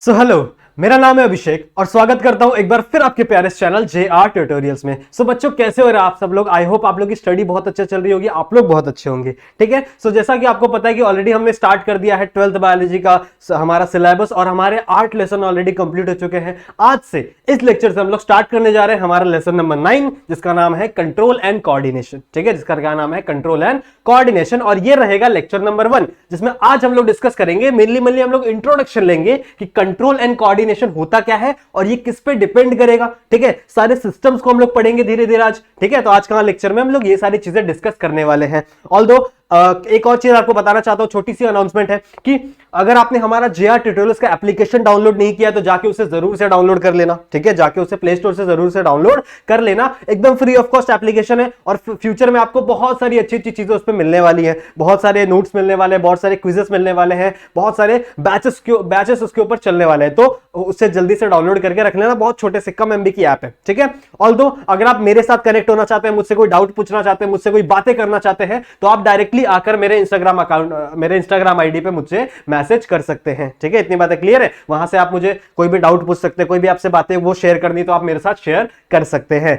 Hello, मेरा नाम है अभिषेक और स्वागत करता हूं एक बार फिर आपके प्यारे चैनल JR ट्यूटोरियल्स में। बच्चों, कैसे हो रहे हैं आप सब लोग? आई होप आप लोग की स्टडी बहुत अच्छे चल रही होगी, आप लोग बहुत अच्छे होंगे। ठीक है, जैसा कि आपको पता है कि ऑलरेडी हमने स्टार्ट कर दिया है 12th बायोलॉजी का हमारा सिलेबस और हमारे 8 लेसन ऑलरेडी कंप्लीट हो चुके हैं। आज से इस लेक्चर से हम लोग स्टार्ट करने जा रहे हैं हमारा लेसन नंबर 9, जिसका नाम है कंट्रोल एंड कोऑर्डिनेशन। ठीक है, जिसका क्या नाम है कंट्रोल एंड कोऑर्डिनेशन, और ये रहेगा लेक्चर नंबर 1, जिसमें आज हम लोग डिस्कस करेंगे मेनली हम लोग इंट्रोडक्शन लेंगे कि कंट्रोल एंड कोऑर्डिनेशन होता क्या है और ये किस पे डिपेंड करेगा। ठीक है, सारे सिस्टम्स को हम लोग पढ़ेंगे धीरे धीरे आज। ठीक है, तो आज का लेक्चर में हम लोग ये सारी चीजें डिस्कस करने वाले हैं। ऑल्दो एक और चीज आपको बताना चाहता हूं, छोटी सी अनाउंसमेंट है कि अगर आपने हमारा JR ट्यूटोरियल्स का एप्लीकेशन डाउनलोड नहीं किया तो जाके उसे जरूर से डाउनलोड कर लेना। ठीक है, जाके उसे प्ले स्टोर से जरूर से डाउनलोड कर लेना। एकदम फ्री ऑफ कॉस्ट एप्लीकेशन है और फ्यूचर में आपको बहुत सारी अच्छी अच्छी चीजें उस पर मिलने वाली है। बहुत सारे नोट्स मिलने वाले हैं, बहुत सारे क्विजेस मिलने वाले हैं, बहुत सारे बैचेस उसके ऊपर चलने वाले हैं, तो उससे जल्दी से डाउनलोड करके रख लेना। बहुत छोटे से कम MB की ऐप है। ठीक है, ऑल्दो अगर आप मेरे साथ कनेक्ट होना चाहते हैं, मुझसे कोई डाउट पूछना चाहते हैं, मुझसे कोई बातें करना चाहते हैं, तो आप डायरेक्टली आकर मेरे इंस्टाग्राम ID पे मुझसे मैसेज कर सकते हैं। ठीक है, इतनी बातें क्लियर है। वहां से आप मुझे कोई भी डाउट पूछ सकते हैं, कोई भी आपसे बातें वो शेयर करनी तो आप मेरे साथ शेयर कर सकते हैं।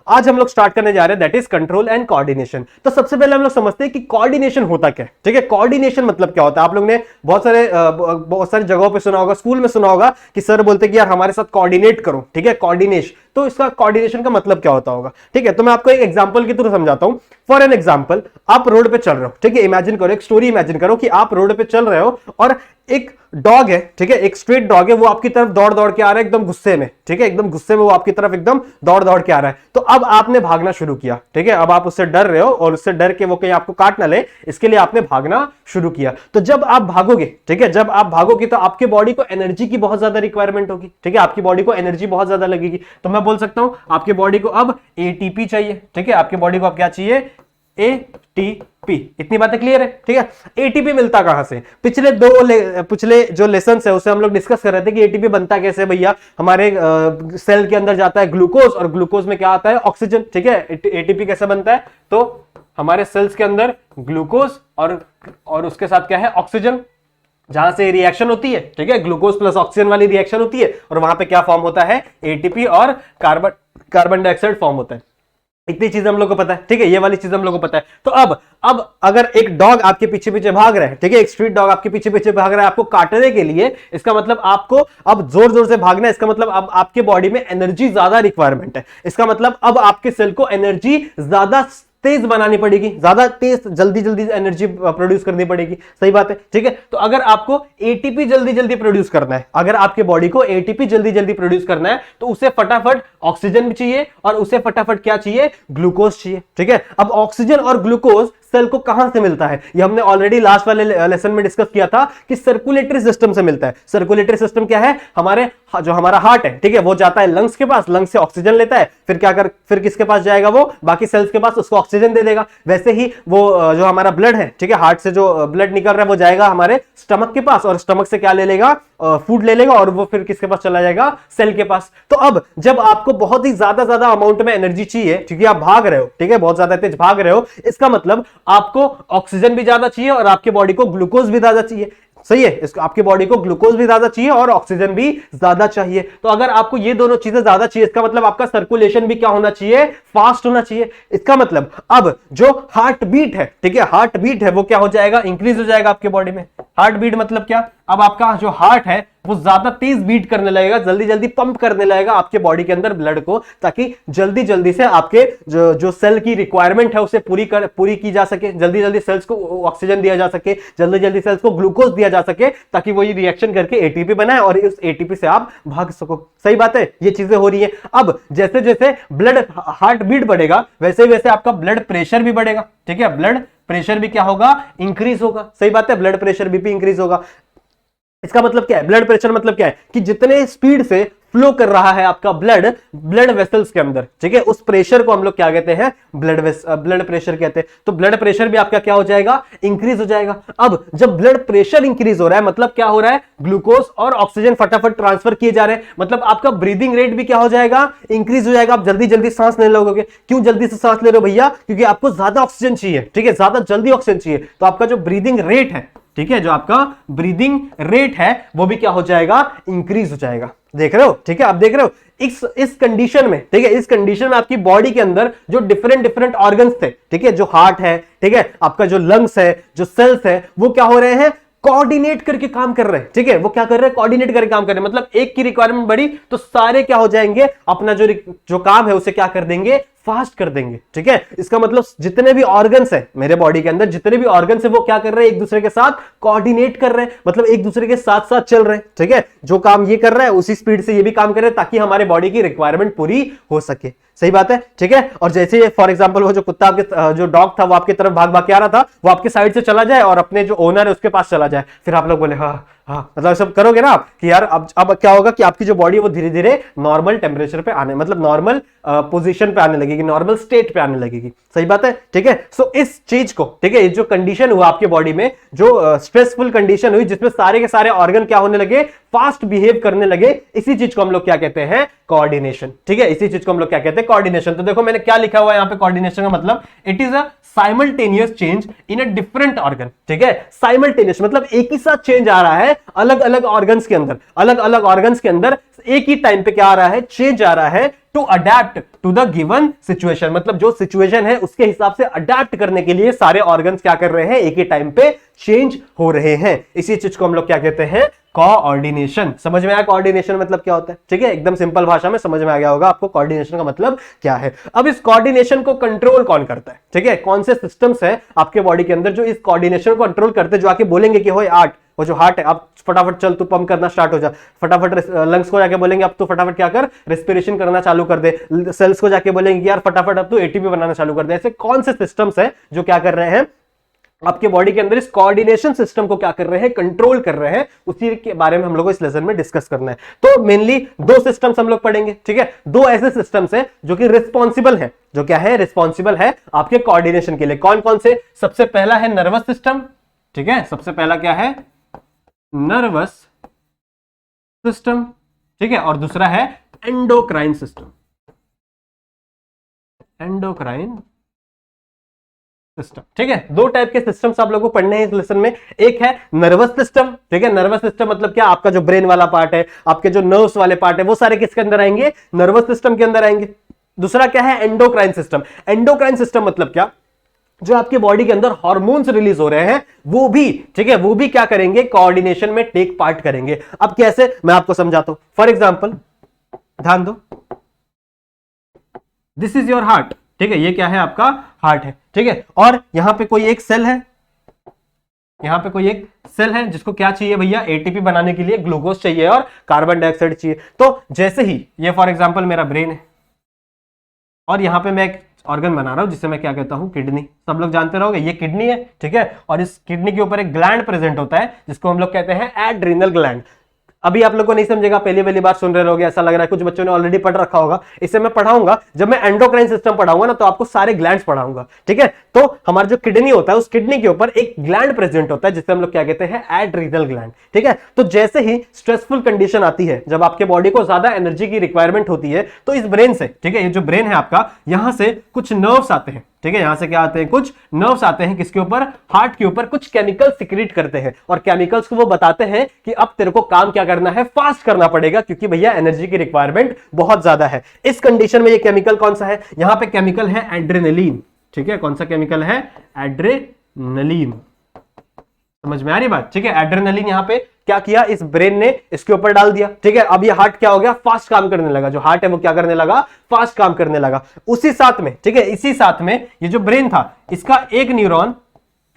आज हम लोग स्टार्ट करने जा रहे हैं, that is control and coordination. तो सबसे पहले हम लोग समझते हैं कि कोऑर्डिनेशन होता क्या है। ठीक है, कोऑर्डिनेशन मतलब क्या होता है? आप लोग ने बहुत सारी जगहों पे सुना होगा, स्कूल में सुना होगा कि सर बोलते हैं कि यार हमारे साथ कोऑर्डिनेट करो। ठीक है, कोऑर्डिनेशन, तो इसका कोऑर्डिनेशन का मतलब क्या होता होगा? ठीक है, तो मैं आपको एक एग्जांपल के थ्रू समझाता हूं। फॉर एन एग्जांपल, आप रोड पे चल रहे हो। ठीक है, इमेजिन करो, एक स्टोरी इमेजिन करो कि आप रोड पे चल रहे हो और एक डॉग है। ठीक है, एक स्ट्रीट डॉग है, वो आपकी तरफ दौड़ दौड़ के आ रहा है एकदम गुस्से में। ठीक है, एकदम गुस्से में वो आपकी तरफ एकदम दौड़ दौड़ के आ रहा है। तो अब आपने भागना शुरू किया। ठीक है, अब आप उससे डर रहे हो और उससे डर के वो कहीं आपको काट ना ले, इसके लिए आपने भागना शुरू किया। तो जब आप भागोगे, ठीक है, जब आप भागोगे तो आपके बॉडी को एनर्जी की बहुत ज्यादा रिक्वायरमेंट होगी। ठीक है, आपकी बॉडी को एनर्जी बहुत ज्यादा लगेगी। तो मैं बोल सकता हूं आपके बॉडी को अब ATP चाहिए। ठीक है, आपके बॉडी को अब क्या चाहिए? ATP। इतनी बातें क्लियर है? ठीक है, ATP मिलता कहां से? पिछले जो लेसन है उसे हम लोग डिस्कस कर रहे थे कि ATP बनता कैसे भैया। हमारे सेल के अंदर जाता है ग्लूकोज और ग्लूकोज में क्या आता है? ऑक्सीजन। ठीक है, ATP कैसे बनता है? तो हमारे सेल्स के अंदर ग्लूकोज और उसके साथ क्या है? ऑक्सीजन, जहां से रिएक्शन होती है। ठीक है, ग्लूकोज प्लस ऑक्सीजन वाली रिएक्शन होती है और वहां पे क्या फॉर्म होता है? ATP और कार्बन डाइऑक्साइड फॉर्म होता है। इतनी चीज हम लोग को पता है। ठीक है, ये वाली चीज हम लोग को पता है। तो अब अगर एक डॉग आपके पीछे पीछे भाग रहा है, ठीक है, एक स्ट्रीट डॉग आपके पीछे पीछे भाग रहा है आपको काटने के लिए, इसका मतलब आपको अब जोर जोर से भागना है। इसका मतलब अब आपके बॉडी में एनर्जी ज्यादा रिक्वायरमेंट है। इसका मतलब अब आपके सेल को एनर्जी ज्यादा तेज बनानी पड़ेगी, ज्यादा तेज जल्दी जल्दी एनर्जी प्रोड्यूस करनी पड़ेगी। सही बात है। ठीक है, तो अगर आपको ATP जल्दी जल्दी प्रोड्यूस करना है, अगर आपके बॉडी को ATP जल्दी जल्दी प्रोड्यूस करना है, तो उसे फटाफट ऑक्सीजन भी चाहिए और उसे फटाफट क्या चाहिए? ग्लूकोज चाहिए। ठीक है, अब ऑक्सीजन और ग्लूकोज सेल को कहां से मिलता है? ये हमने ऑलरेडी लास्ट वाले लेसन में डिस्कस किया था कि सर्कुलेटरी सिस्टम से मिलता है। सर्कुलेटरी सिस्टम क्या है? जो हमारा हार्ट है, ठीक है, वो जाता है लंग्स के पास, लंग्स से ऑक्सीजन लेता है, फिर किसके पास जाएगा? वो बाकी सेल्स के पास, उसको ऑक्सीजन दे देगा। वैसे ही वो जो हमारा ब्लड है, ठीक है, हार्ट से जो ब्लड निकल रहा है वो जाएगा हमारे स्टमक के पास और स्टमक से क्या ले लेगा? फूड ले लेगा और वो फिर किसके पास चला जाएगा? सेल के पास। तो अब जब आपको बहुत ही ज्यादा अमाउंट में एनर्जी चाहिए, क्योंकि आप भाग रहे हो, ठीक है, बहुत ज्यादा तेज भाग रहे हो, इसका मतलब आपको ऑक्सीजन भी ज्यादा चाहिए और आपके बॉडी को ग्लूकोज भी ज्यादा चाहिए। सही है, इसको आपकी बॉडी को ग्लूकोज भी ज्यादा चाहिए और ऑक्सीजन भी ज्यादा चाहिए। तो अगर आपको ये दोनों चीजें ज्यादा चाहिए, इसका मतलब आपका सर्कुलेशन भी क्या होना चाहिए? फास्ट होना चाहिए। इसका मतलब अब जो हार्ट बीट है, ठीक है, हार्ट बीट है वो क्या हो जाएगा? इंक्रीज हो जाएगा आपके बॉडी में। हार्ट बीट मतलब क्या? अब आपका जो हार्ट है वो ज्यादा तेज बीट करने लगेगा, जल्दी जल्दी पंप करने लगेगा आपके बॉडी के अंदर ब्लड को, ताकि जल्दी जल्दी से आपके जो सेल की रिक्वायरमेंट है उसे पूरी की जा सके, जल्दी जल्दी सेल्स को ऑक्सीजन दिया जा सके, जल्दी जल्दी सेल्स को ग्लूकोज दिया जा सके, ताकि वो ये रिएक्शन करके ATP बनाए और उस ATP से आप भाग सको। सही बात है, ये चीजें हो रही है। अब जैसे जैसे ब्लड हार्ट बीट बढ़ेगा, वैसे वैसे आपका ब्लड प्रेशर भी बढ़ेगा। ठीक है, ब्लड प्रेशर भी क्या होगा? इंक्रीज होगा। सही बात है, ब्लड प्रेशर भी इंक्रीज होगा। इसका मतलब क्या है? ब्लड प्रेशर मतलब क्या है? कि जितने स्पीड से फ्लो कर रहा है आपका ब्लड वेसल्स के अंदर, ठीक है, उस प्रेशर को हम लोग क्या कहते हैं? ब्लड प्रेशर कहते हैं। तो ब्लड प्रेशर भी आपका क्या हो जाएगा? इंक्रीज हो जाएगा। अब जब ब्लड प्रेशर इंक्रीज हो रहा है, मतलब क्या हो रहा है? ग्लूकोज और ऑक्सीजन फटाफट ट्रांसफर किए जा रहे हैं, मतलब आपका ब्रीदिंग रेट भी क्या हो जाएगा? इंक्रीज हो जाएगा। आप जल्दी जल्दी सांस लेने लगोगे। क्यों जल्दी से सांस ले रहे हो भैया? क्योंकि आपको ज्यादा ऑक्सीजन चाहिए। ठीक है, ज्यादा जल्दी ऑक्सीजन चाहिए, तो आपका जो ब्रीदिंग रेट है, ठीक है, जो आपका ब्रीदिंग रेट है वो भी क्या हो जाएगा, इंक्रीज हो जाएगा। देख रहे हो, ठीक है, आप देख रहे हो इस कंडीशन में, ठीक है, इस कंडीशन में आपकी बॉडी के अंदर जो डिफरेंट डिफरेंट ऑर्गन्स थे, ठीक है, जो हार्ट है, ठीक है, आपका जो लंग्स है, जो सेल्स है, वो क्या हो रहे हैं, कोऑर्डिनेट करके काम कर रहे हैं। ठीक है, वो क्या कर रहे हैं, कोऑर्डिनेट करके काम कर रहे हैं। मतलब एक की रिक्वायरमेंट बढ़ी तो सारे क्या हो जाएंगे, अपना जो काम है उसे क्या कर देंगे, फास्ट कर देंगे। ठीक है, इसका मतलब जितने भी ऑर्गन्स है मेरे बॉडी के अंदर, जितने भी ऑर्गन्स है वो क्या कर रहे हैं, एक दूसरे के साथ कोऑर्डिनेट कर रहे हैं, मतलब एक दूसरे के साथ साथ चल रहे हैं। ठीक है, जो काम ये कर रहा है उसी स्पीड से ये भी काम कर रहे हैं ताकि हमारे बॉडी की रिक्वायरमेंट पूरी हो सके। सही बात है, ठीक है। और जैसे फॉर एग्जांपल वो जो कुत्ता आपके जो डॉग था वो आपकी तरफ भाग भाग के आ रहा था, वो आपके साइड से चला जाए और अपने जो ओनर है उसके पास चला जाए, फिर आप लोग बोले हाँ हाँ, मतलब सब करोगे ना आप कि यार अब क्या होगा कि आपकी जो बॉडी है वो धीरे धीरे नॉर्मल टेम्परेचर पे आने, मतलब नॉर्मल पोजीशन पे आने लगेगी, नॉर्मल स्टेट पे आने लगेगी। सही बात है, ठीक है। सो इस चीज को, ठीक है, जो कंडीशन हुआ आपके बॉडी में, जो स्ट्रेसफुल कंडीशन हुई जिसमें सारे के सारे ऑर्गन क्या होने लगे, फास्ट बिहेव करने लगे, इसी चीज को हम लोग क्या कहते हैं, कोऑर्डिनेशन। ठीक है, इसी चीज को हम लोग क्या कहते हैं, कोऑर्डिनेशन। तो देखो मैंने क्या लिखा हुआ है यहाँ पे, कोऑर्डिनेशन का मतलब it is a simultaneous change in a different organ. ठीक है, साइमल्टेनियस मतलब एक ही साथ चेंज आ रहा है अलग अलग ऑर्गन्स के अंदर, अलग अलग ऑर्गन्स के अंदर एक ही टाइम पे क्या आ रहा है, चेंज आ रहा है to adapt to the given situation. मतलब जो सिचुएशन है उसके हिसाब से अडेप्ट करने के लिए सारे ऑर्गन्स क्या कर रहे हैं, एक ही टाइम पे चेंज हो रहे हैं। इसी चीज को हम लोग क्या कहते हैं, कोऑर्डिनेशन। समझ में आया कोऑर्डिनेशन मतलब क्या होता है? ठीक है, एकदम सिंपल भाषा में समझ में आ गया होगा आपको कोऑर्डिनेशन का मतलब क्या है। अब इस कोऑर्डिनेशन को कंट्रोल कौन करता है? ठीक है, कौन से सिस्टम्स है आपके बॉडी के अंदर जो इस कोऑर्डिनेशन को कंट्रोल करते हैं, जो आके बोलेंगे कि होए आर्ट, वो जो हार्ट है, आप फटाफट चल, तू पंप करना स्टार्ट हो जा, फटाफट लंग्स को जाके बोलेंगे अब तू फटाफट क्या कर, रेस्पिरेशन करना चालू कर दे, सेल्स को जाके बोलेंगे यार फटाफट अब तू एटीपी बनाना चालू कर दे। ऐसे कौन से सिस्टम्स है जो क्या कर रहे हैं आपके बॉडी के अंदर, इस कोऑर्डिनेशन सिस्टम को क्या कर रहे हैं, कंट्रोल कर रहे हैं, उसी के बारे में हम लोग को इस लेसन में डिस्कस करना है। तो मेनली दो सिस्टम्स हम लोग पढ़ेंगे। ठीक है, दो ऐसे सिस्टम्स हैं जो कि रिस्पॉन्सिबल है, जो क्या है, रिस्पॉन्सिबल है आपके कोऑर्डिनेशन के लिए। कौन कौन से? सबसे पहला है नर्वस सिस्टम। ठीक है, सबसे पहला क्या है, नर्वस सिस्टम। ठीक है, और दूसरा है एंडोक्राइन सिस्टम, एंडोक्राइन सिस्टम। ठीक है, दो टाइप के सिस्टम्स आप लोगों को पढ़ने हैं इस लेसन में। एक है नर्वस सिस्टम। ठीक है, नर्वस सिस्टम मतलब क्या, आपका जो ब्रेन वाला पार्ट है, आपके जो नर्व्स वाले पार्ट है, वो सारे किसके अंदर आएंगे, नर्वस सिस्टम के अंदर आएंगे। दूसरा क्या है, एंडोक्राइन सिस्टम। एंडोक्राइन सिस्टम मतलब क्या, जो आपके बॉडी के अंदर हार्मोन्स रिलीज हो रहे हैं वो भी, ठीक है, वो भी क्या करेंगे, कोऑर्डिनेशन में टेक पार्ट करेंगे। अब कैसे, मैं आपको समझाता हूं। फॉर एग्जांपल ध्यान दो, दिस इज योर हार्ट। ठीक है, ये क्या है, आपका हार्ट है। ठीक है, और यहां पे कोई एक सेल है, यहां पे कोई एक सेल है जिसको क्या चाहिए भैया, एटीपी बनाने के लिए ग्लूकोज चाहिए और कार्बन डाइऑक्साइड चाहिए। तो जैसे ही ये फॉर एग्जांपल मेरा ब्रेन है और यहां पे मैं एक ऑर्गन बना रहा हूं जिसे मैं क्या कहता हूं, किडनी। सब लोग जानते रहोगे ये किडनी है। ठीक है, और इस किडनी के ऊपर एक ग्लैंड प्रेजेंट होता है जिसको हम लोग कहते हैं एड्रीनल ग्लैंड। अभी आप लोग को नहीं समझेगा, पहली बार सुन रहे होगे, ऐसा लग रहा है, कुछ बच्चों ने ऑलरेडी पढ़ रखा होगा। इसे मैं पढ़ाऊंगा, जब मैं एंडोक्राइन सिस्टम पढ़ाऊंगा ना तो आपको सारे ग्लैंड्स पढ़ाऊंगा। ठीक है, तो हमारा जो किडनी होता है उस किडनी के ऊपर एक ग्लैंड प्रेजेंट होता है जिसे हम लोग क्या कहते हैं, एड्रीनल ग्लैंड। ठीक है, तो जैसे ही स्ट्रेसफुल कंडीशन आती है, जब आपके बॉडी को ज्यादा एनर्जी की रिक्वायरमेंट होती है, तो इस ब्रेन से, ठीक है, ये जो ब्रेन है आपका, यहां से कुछ नर्व्स आते हैं। ठीक है, यहां से क्या आते हैं, कुछ नर्व्स आते हैं, किसके ऊपर, हार्ट के ऊपर, कुछ केमिकल सिक्रीट करते हैं और केमिकल्स को वो बताते हैं कि अब तेरे को काम क्या करना है, फास्ट करना पड़ेगा क्योंकि भैया एनर्जी की रिक्वायरमेंट बहुत ज्यादा है। इस कंडीशन में ये केमिकल कौन सा है, यहां पे केमिकल है एड्रेनलिन। ठीक है, कौन सा केमिकल है, एड्रेनलिन। समझ में आ रही बात? ठीक है, एड्रेनलिन यहां पे क्या किया, इस ब्रेन ने इसके ऊपर डाल दिया। ठीक है, अब ये हार्ट क्या हो गया, फास्ट काम करने लगा। जो हार्ट है वो क्या करने लगा, फास्ट काम करने लगा। उसी साथ में, ठीक है, इसी साथ में ये जो ब्रेन था, इसका एक न्यूरॉन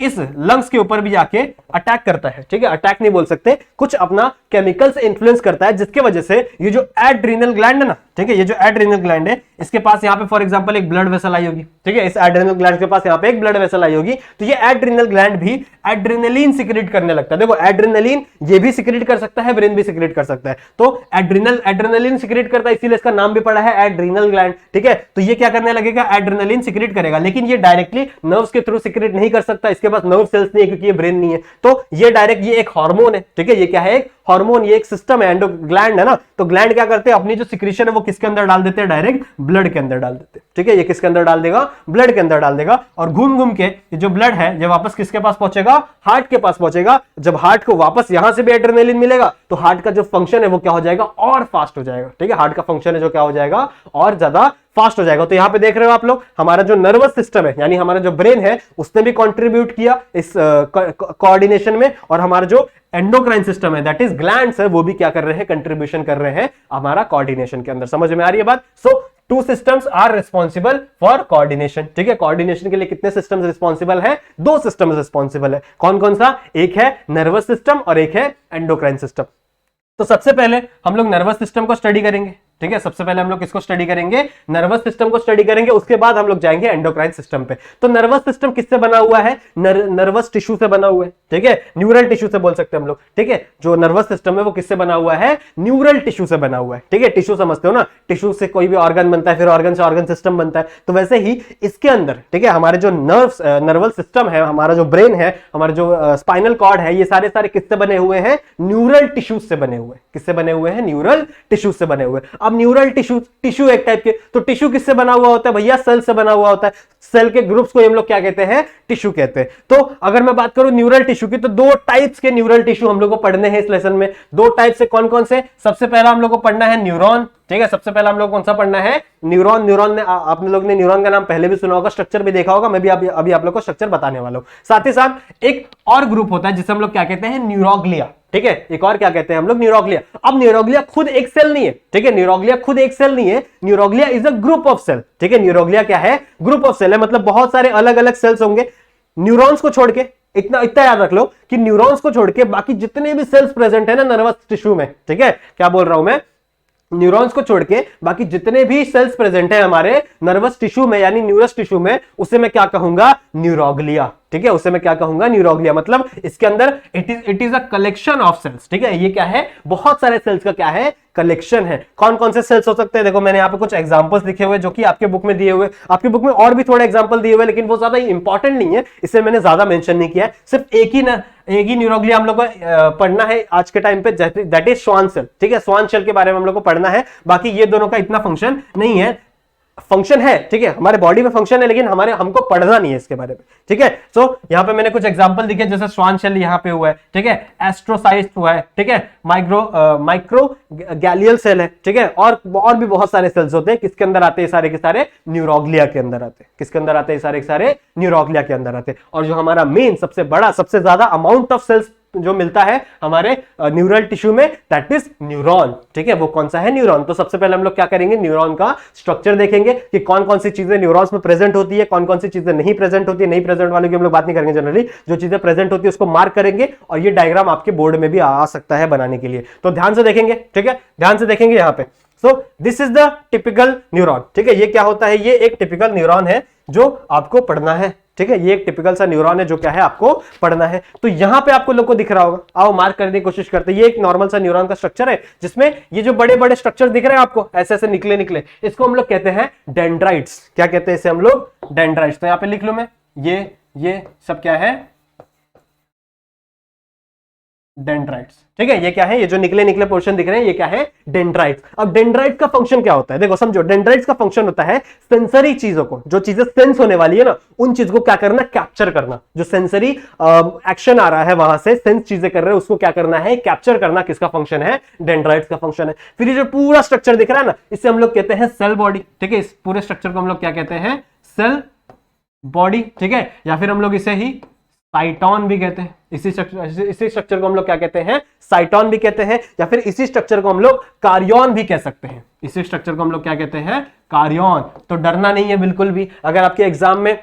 इस लंग्स के ऊपर भी जाके अटैक करता है। ठीक है, अटैक नहीं बोल सकते, कुछ अपना केमिकल से इन्फ्लुएंस करता है, जिसके वजह से ये जो एड्रीनल ग्लैंड है ना, ठीक है, ये जो एड्रीनल ग्लैंड है, इसके पास यहाँ पे फॉर एग्जांपल एक ब्लड वेसल आई होगी। ठीक है, इस एड्रीनल ग्लैंड के पास यहाँ पे एक ब्लड वेसल आई होगी, तो ये एड्रीनल ग्लैंड भी एड्रेनलिन सिक्रेट करने लगता है। देखो एड्रेनलिन ये भी सिक्रेट कर सकता है, ब्रेन भी सिक्रेट कर सकता है। तो एड्रेनलिन सिक्रेट करता है, इसीलिए इसका नाम भी पड़ा है एड्रीनल ग्लैंड। ठीक है, तो ये क्या करने लगेगा, एड्रेनलिन सिक्रेट करेगा, लेकिन ये डायरेक्टली नर्व्स के थ्रू सिक्रेट नहीं कर सकता, इसके पास नर्व सेल्स नहीं है क्योंकि ये ब्रेन नहीं है। तो ये डायरेक्ट ये एक हार्मोन है, ठीक है, ये क्या है, एक हार्मोन, ये एक सिस्टम है, एंडो ग्लैंड है ना। तो ग्लैंड क्या करते हैं, अपनी जो सिक्रीशन है वो किसके अंदर डाल देते हैं, डायरेक्ट ब्लड के अंदर डाल देते हैं, ठीक है। ये किसके अंदर डाल देगा, ब्लड के अंदर डाल देगा, और घूम घूम के ये जो ब्लड है ये वापस किसके पास पहुंचेगा, हार्ट के पास पहुंचेगा। जब हार्ट को वापस यहां से भी एड्रेनालिन मिलेगा तो हार्ट का जो फंक्शन है वो क्या हो जाएगा, और फास्ट हो जाएगा, ठीक है। हार्ट का फंक्शन है जो क्या हो जाएगा, और ज्यादा फास्ट हो जाएगा। तो यहां पे देख रहे हो आप लोग, हमारा जो नर्वस सिस्टम है यानी हमारा जो ब्रेन है उसने भी कंट्रीब्यूट किया इस कोऑर्डिनेशन में, और हमारा जो एंडोक्राइन सिस्टम है दैट इज ग्लैंड्स है वो भी क्या कर रहे हैं, कंट्रीब्यूशन कर रहे हैं हमारा कोऑर्डिनेशन के अंदर। समझ में आ रही है बात। So two systems are responsible for coordination, ठीक है। कोऑर्डिनेशन के लिए कितने सिस्टम्स रिस्पॉन्सिबल है, दो सिस्टम्स रिस्पॉन्सिबल है। कौन कौन सा, एक है नर्वस सिस्टम और एक है एंडोक्राइन सिस्टम। तो सबसे पहले हम लोग नर्वस सिस्टम को स्टडी करेंगे, ठीक है। सबसे पहले हम लोग किसको स्टडी करेंगे, नर्वस सिस्टम को स्टडी करेंगे, उसके बाद हम लोग जाएंगे एंडोक्राइन सिस्टम पे। तो नर्वस सिस्टम किससे बना हुआ है, नर्वस टिश्यू से बना हुआ है, ठीक है, न्यूरल टिश्यू से बोल सकते हैं हम लोग, ठीक है। जो नर्वस सिस्टम है वो किससे बना हुआ है, न्यूरल टिश्यू से बना हुआ है, ठीक है। टिश्यू समझते हो ना, टिश्यू से कोई भी ऑर्गन बनता है, फिर ऑर्गन से ऑर्गन सिस्टम बनता है। तो वैसे ही इसके अंदर, ठीक है, हमारे जो नर्वल सिस्टम है, हमारा जो ब्रेन है, हमारे जो स्पाइनल कॉर्ड है, ये सारे सारे किससे बने हुए हैं, न्यूरल टिश्यूज से बने हुए हैं। किससे बने हुए हैं, न्यूरल टिश्यू से बने हुए। अब न्यूरल टिश्यू एक टाइप के, तो टिश्यू किससे बना हुआ होता है भैया, सेल से बना हुआ होता है। सेल के ग्रुप्स को हम लोग क्या कहते हैं, टिश्यू कहते हैं। तो अगर मैं बात करूं न्यूरल टिश्यू की, तो दो टाइप्स के न्यूरल टिश्यू हम लोग को पढ़ने हैं इस लेसन में। दो टाइप से कौन कौन से, सबसे पहला हम लोग को पढ़ना है न्यूरॉन, ठीक है। सबसे पहला हम लोग कौन सा पढ़ना है, न्यूरॉन। न्यूरॉन ने आप लोग ने न्यूरॉन का नाम पहले भी सुना होगा, स्ट्रक्चर भी देखा होगा, मैं भी अभी आप लोग को स्ट्रक्चर बताने वाला हूं। साथ ही साथ एक और ग्रुप होता है जिसे हम लोग क्या कहते हैं, न्यूरोग्लिया, ठीक है। एक और क्या कहते हैं हम लोग, न्यूरोग्लिया। अब न्यूरोग्लिया खुद एक सेल नहीं है, ठीक है, न्यूरोग्लिया खुद एक सेल नहीं है, neuroglia is a group of cell, ठीक है। न्यूरोग्लिया क्या है, ग्रुप ऑफ सेल है, मतलब बहुत सारे अलग अलग सेल्स होंगे। न्यूरॉन्स को छोड़ के, इतना याद रख लो कि न्यूरॉन्स को छोड़ के बाकी जितने भी सेल्स प्रेजेंट है ना नर्वस टिश्यू में, ठीक है, क्या बोल रहा हूं मैं, न्यूरॉन्स को छोड़ के बाकी जितने भी सेल्स प्रेजेंट है हमारे नर्वस टिश्यू में यानी न्यूरस टिश्यू में, उसे मैं क्या कहूंगा, न्यूरोग्लिया, ठीक है। उसे मैं क्या कहूंगा, न्यूरोग्लिया। मतलब इसके अंदर it is a collection of cells, ठीक है। ये क्या है, बहुत सारे सेल्स का क्या है, कलेक्शन है। कौन कौन से सेल्स हो सकते हैं, देखो मैंने यहाँ पे कुछ एग्जांपल्स लिखे हुए जो कि आपके बुक में दिए हुए, आपके बुक में और भी थोड़े एग्जांपल दिए हुए, लेकिन वो ज्यादा इंपॉर्टेंट नहीं है, इससे मैंने ज्यादा मेंशन नहीं किया है। सिर्फ एक ही न्यूरोग्लिया हम लोग को पढ़ना है आज के टाइम पे, दैट इज श्वान सेल, ठीक है। श्वान सेल के बारे में हम लोग को पढ़ना है, बाकी ये दोनों का इतना फंक्शन नहीं है। फंक्शन है, ठीक है, हमारे बॉडी में फंक्शन है, लेकिन हमको पढ़ना नहीं है इसके बारे में, ठीक है। सो यहां पे मैंने कुछ एग्जांपल दिखे, जैसे श्वान सेल यहां पे हुआ है, ठीक है, एस्ट्रोसाइट हुआ है, ठीक है, माइक्रो गैलियल सेल है, ठीक है, और भी बहुत सारे सेल्स होते हैं। किसके अंदर आते हैं, सारे के सारे न्यूरोग्लिया के अंदर आते हैं। किसके अंदर आते हैं, सारे के सारे न्यूरोग्लिया के अंदर आते हैं। और जो हमारा मेन सबसे बड़ा, सबसे ज्यादा अमाउंट ऑफ सेल्स जो मिलता है हमारे न्यूरल टिश्यू में, दैट इज न्यूरॉन, ठीक है। वो कौन सा है, न्यूरॉन। तो सबसे पहले हम लोग क्या करेंगे, न्यूरॉन का स्ट्रक्चर देखेंगे कि कौन कौन सी चीजें न्यूरॉन्स में प्रेजेंट होती है, कौन कौन सी चीजें नहीं प्रेजेंट होती है। नहीं प्रेजेंट वाले की हम लोग बात नहीं करेंगे, जनरली जो चीजें प्रेजेंट होती है उसको मार्क करेंगे, और ये डायग्राम आपके बोर्ड में भी आ सकता है बनाने के लिए। तो ध्यान से देखेंगे, ठीक है, ध्यान से देखेंगे यहाँ पे। So this is the typical neuron, ठीक है। ये क्या होता है, ये एक टिपिकल न्यूरॉन है जो आपको पढ़ना है, ठीक है। ये एक टिपिकल सा न्यूरॉन है जो क्या है, आपको पढ़ना है। तो यहां पे आपको लोग को दिख रहा होगा, आओ मार्क करने की कोशिश करते हैं। ये एक नॉर्मल सा न्यूरॉन का स्ट्रक्चर है, जिसमें ये जो बड़े बड़े स्ट्रक्चर दिख रहे हैं आपको, ऐसे ऐसे निकले निकले, इसको हम लोग कहते हैं डेंड्राइट्स। क्या कहते हैं इसे हम लोग, डेंड्राइट्स। तो यहां पे लिख लो मैं, ये सब क्या है, डेंड्राइट्स, ठीक है। ये क्या है, ये जो निकले निकले पोर्शन दिख रहे हैं ये क्या है, डेंड्राइट्स। अब डेंड्राइट्स का फंक्शन क्या होता है, देखो समझो, डेंड्राइट्स का फंक्शन होता है सेंसरी चीजों को, जो चीजें सेंस होने वाली है ना, उन चीज को क्या करना, कैप्चर करना। जो सेंसरी एक्शन आ रहा है, वहां से सेंस चीजें कर रहे हैं, उसको क्या करना है, कैप्चर करना। किसका फंक्शन है, डेंड्राइट्स का फंक्शन है। फिर ये जो पूरा स्ट्रक्चर दिख रहा है ना, इसे हम लोग कहते हैं सेल बॉडी, ठीक है। इस पूरे स्ट्रक्चर को हम लोग क्या कहते हैं, सेल बॉडी, ठीक है। या फिर हम लोग इसे ही साइटोन भी कहते हैं। इसी स्ट्रक्चर को हम लोग क्या कहते हैं, साइटोन भी कहते हैं, या फिर इसी स्ट्रक्चर को हम लोग कार्योन भी कह सकते हैं। इसी स्ट्रक्चर को हम लोग क्या कहते हैं, कार्योन। तो डरना नहीं है बिल्कुल भी, अगर आपके एग्जाम में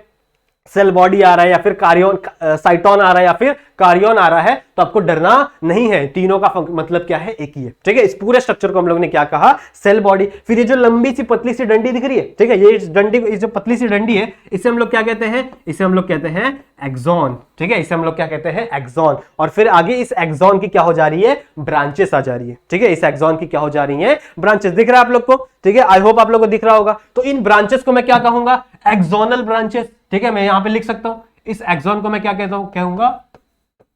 सेल बॉडी आ रहा है या फिर कार्योन, साइटोन आ रहा है या फिर कार्योन आ रहा है, तो आपको डरना नहीं है। तीनों का मतलब क्या है, एक ही है, ठीक है। इस पूरे स्ट्रक्चर को हम लोग ने क्या कहा, सेल बॉडी। फिर ये जो लंबी सी पतली सी डंडी दिख रही है, ठीक है, ये डंडी, ये जो पतली सी डंडी है, इसे हम लोग क्या कहते हैं, इसे हम लोग कहते हैं एक्सॉन, ठीक है। इसे हम लोग क्या कहते हैं, एक्सॉन। और फिर आगे इस एक्सॉन की क्या हो जा रही है, ब्रांचेस आ जा रही है, ठीक है। इस एक्सॉन की क्या हो जा रही है, ब्रांचेस। दिख रहा है आप लोग को, ठीक है, आई होप आप लोग को दिख रहा होगा। तो इन ब्रांचेस को मैं क्या कहूंगा, एक्सोनल ब्रांचेस, ठीक है। मैं यहां पे लिख सकता हूं, इस एक्सॉन को मैं क्या कहता हूं, कहूंगा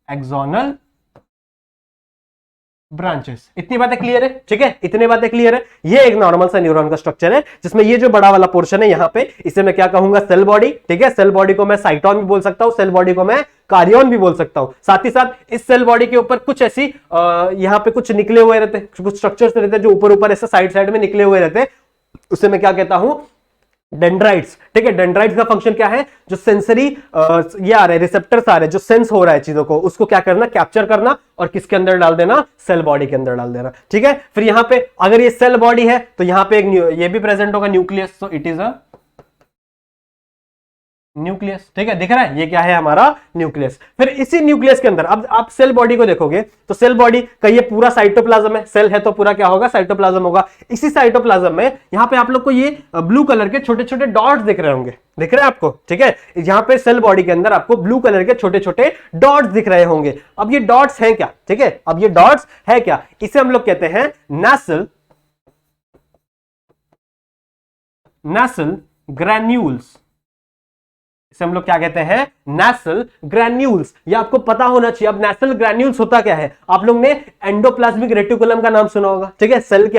एक्सोनल ब्रांचेस। इतनी बातें क्लियर है, ठीक है, इतनी बातें क्लियर है। ये एक नॉर्मल सा न्यूरॉन का स्ट्रक्चर है जिसमें ये जो बड़ा वाला पोर्शन है यहां पे, इसे मैं क्या कहूंगा, सेल बॉडी, ठीक है। सेल बॉडी को मैं साइटोन भी बोल सकता हूं, सेल बॉडी को मैं कार्योन भी बोल सकता हूं। साथ ही साथ इस सेल बॉडी के ऊपर कुछ ऐसी यहां पे कुछ निकले हुए रहते, कुछ स्ट्रक्चर्स रहते हैं जो ऊपर ऊपर ऐसे साइड साइड में निकले हुए रहते हैं, उसे मैं क्या कहता हूं, डेंड्राइट्स, ठीक है। डेंड्राइट्स का फंक्शन क्या है, जो सेंसरी ये आ रहे रिसेप्टर्स आ रहे जो सेंस हो रहा है चीजों को, उसको क्या करना, कैप्चर करना और किसके अंदर डाल देना, सेल बॉडी के अंदर डाल देना, ठीक है। फिर यहां पे अगर ये सेल बॉडी है तो यहां पे एक ये भी प्रेजेंट होगा न्यूक्लियस, तो इट इज अ न्यूक्लियस, ठीक है, दिख रहा है ये क्या है, हमारा न्यूक्लियस। फिर इसी न्यूक्लियस के अंदर अब आप सेल बॉडी को देखोगे तो सेल बॉडी का ये पूरा साइटोप्लाज्म है, सेल है तो पूरा क्या होगा, साइटोप्लाज्म होगा। इसी साइटोप्लाज्म में यहां पे आप लोग को ये ब्लू कलर के छोटे छोटे डॉट्स दिख रहे होंगे, दिख रहे हैं आपको, ठीक है। यहां पे सेल बॉडी के अंदर आपको ब्लू कलर के छोटे छोटे डॉट्स दिख रहे होंगे। अब ये डॉट्स हैं क्या, ठीक है, अब ये डॉट्स है क्या, इसे हम लोग कहते हैं नेसल ग्रैन्यूल्स। इसे हम लोग क्या कहते हैं, नेसल ग्रैन्यूल्स। ये आपको पता होना चाहिए। अब नेसल ग्रैन्यूल्स होता क्या है, आप लोग ने एंडोप्लाज्मिक रेटिकुलम का नाम सुना होगा, ठीक है। सेल के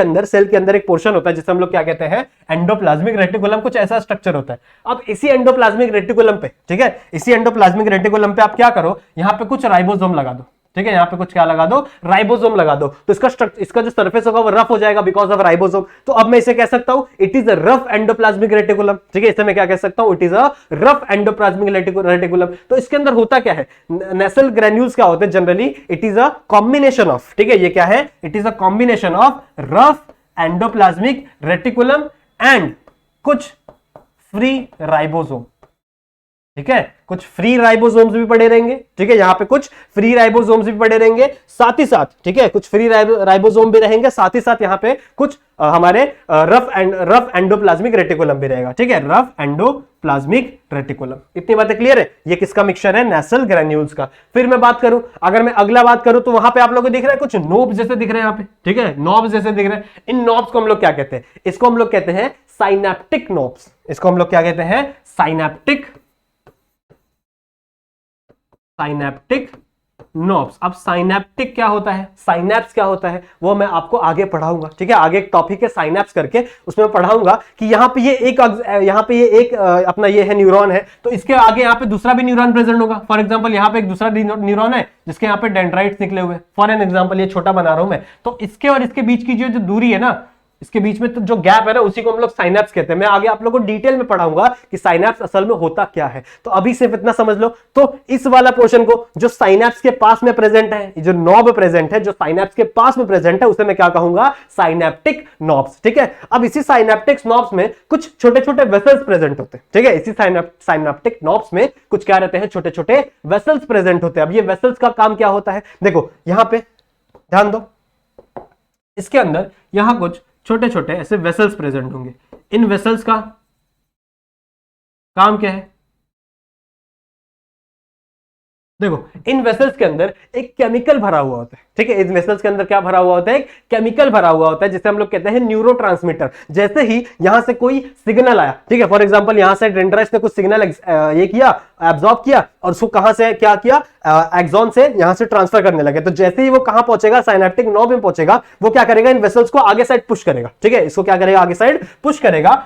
अंदर एक पोर्शन होता है जिसे हम लोग क्या कहते हैं, एंडोप्लाज्मिक रेटिकुलम, कुछ ऐसा स्ट्रक्चर होता है। अब इसी एंडोप्लाज्मिक रेटिकुलम पे, ठीक है, इसी एंडोप्लाज्मिक रेटिकुलम पे आप क्या करो, यहां पे कुछ राइबोसोम लगा दो, ठीक है, यहां पे कुछ क्या लगा दो, राइबोसोम लगा दो, तो इसका जो सरफेस होगा वो रफ हो जाएगा बिकॉज ऑफ राइबोसोम। तो अब मैं इसे कह सकता हूं it is a rough endoplasmic reticulum, ठीक है, इसे मैं क्या कह सकता हूं, it is a rough endoplasmic reticulum. तो इसके अंदर होता क्या है, नेसल ग्रैन्यूल्स क्या होते हैं generally, it is a combination of, ठीक है, ये क्या है, it is a combination of rough endoplasmic reticulum and कुछ फ्री राइबोसोम, ठीक है, कुछ फ्री राइबोसोम्स भी पड़े रहेंगे, ठीक है, यहां पे कुछ फ्री राइबोसोम्स भी पड़े रहेंगे, साथ ही साथ, ठीक है, कुछ फ्री राइबोसोम भी रहेंगे, साथ ही साथ यहां पे कुछ हमारे रफ एंडोप्लाज्मिक रेटिकुलम भी रहेगा, ठीक है, रफ एंडोप्लाज्मिक रेटिकुलम। इतनी बातें क्लियर है। ये किसका मिक्सचर है, नेसल ग्रैन्यूल्स का। फिर मैं बात करूं, अगर मैं अगला बात करूं तो वहां पे आप लोगों को दिख रहा है कुछ नोब जैसे दिख रहे हैं यहां पे, ठीक है, नॉब जैसे दिख रहे हैं। इन नॉब्स को हम लोग क्या कहते हैं, इसको हम लोग कहते हैं साइनेप्टिक नोब्स। इसको हम लोग क्या कहते हैं, साइनेप्टिक नोब्स। अब साइनेप्टिक क्या होता है, साइनेप्स क्या होता है, वो मैं आपको आगे पढ़ाऊंगा, ठीक है, आगे एक टॉपिक है साइनेप्स करके, उसमें पढ़ाऊंगा कि यहां पे ये एक अपना ये है न्यूरॉन है, तो इसके आगे यहां पे दूसरा भी न्यूरॉन प्रेजेंट होगा। फॉर एग्जांपल यहां पे एक दूसरा न्यूरॉन है जिसके यहां पे डेंड्राइट्स निकले हुए। फॉर एन एग्जांपल ये छोटा बना रहा हूं मैं, तो इसके और इसके बीच की जो दूरी है ना, इसके बीच में तो जो गैप है ना, उसी को हम लोग साइनेप्स कहते हैं। मैं आगे आप लोगों को डिटेल में पढ़ाऊंगा कि साइनेप्स असल में होता क्या है। तो अभी सिर्फ इतना समझ लो, तो इस वाला पोर्शन को जो साइनेप्स के पास में प्रेजेंट है, जो नॉब प्रेजेंट है, जो साइनेप्स के पास में प्रेजेंट है, उसे मैं क्या कहूंगा, साइनेप्टिक नॉब्स, ठीक है। अब इसी साइनेप्टिक नॉब्स में कुछ छोटे छोटे वेसल्स प्रेजेंट होते हैं, ठीक है, इसी साइनेप्टिक नॉब्स में कुछ क्या रहते हैं, छोटे छोटे वेसल्स प्रेजेंट होते हैं। अब ये वेसल्स का काम क्या होता है, देखो यहां पे ध्यान दो, इसके अंदर यहां कुछ छोटे छोटे ऐसे वेसल्स प्रेजेंट होंगे। इन वेसल्स का काम क्या है, देखो इन वेसल्स के अंदर एक केमिकल भरा हुआ होता है, ठीक है, इस वेसल्स के अंदर क्या भरा हुआ होता है, एक केमिकल भरा हुआ होता है जिसे हम लोग कहते हैं न्यूरोट्रांसमीटर। जैसे ही यहां से कोई सिग्नल आया, ठीक है, फॉर एग्जांपल यहां से डेंड्राइट्स ने कुछ सिग्नल ये किया, एब्जॉर्ब किया, और उसको कहां से क्या किया, एक्सॉन से यहां से ट्रांसफर करने लगे। तो जैसे ही वो कहां पहुंचेगा, साइनेप्टिक नॉब में पहुंचेगा, वो क्या करेगा, इन वेसल्स को आगे साइड पुश करेगा, ठीक है, इसको क्या करेगा, आगे साइड पुश करेगा,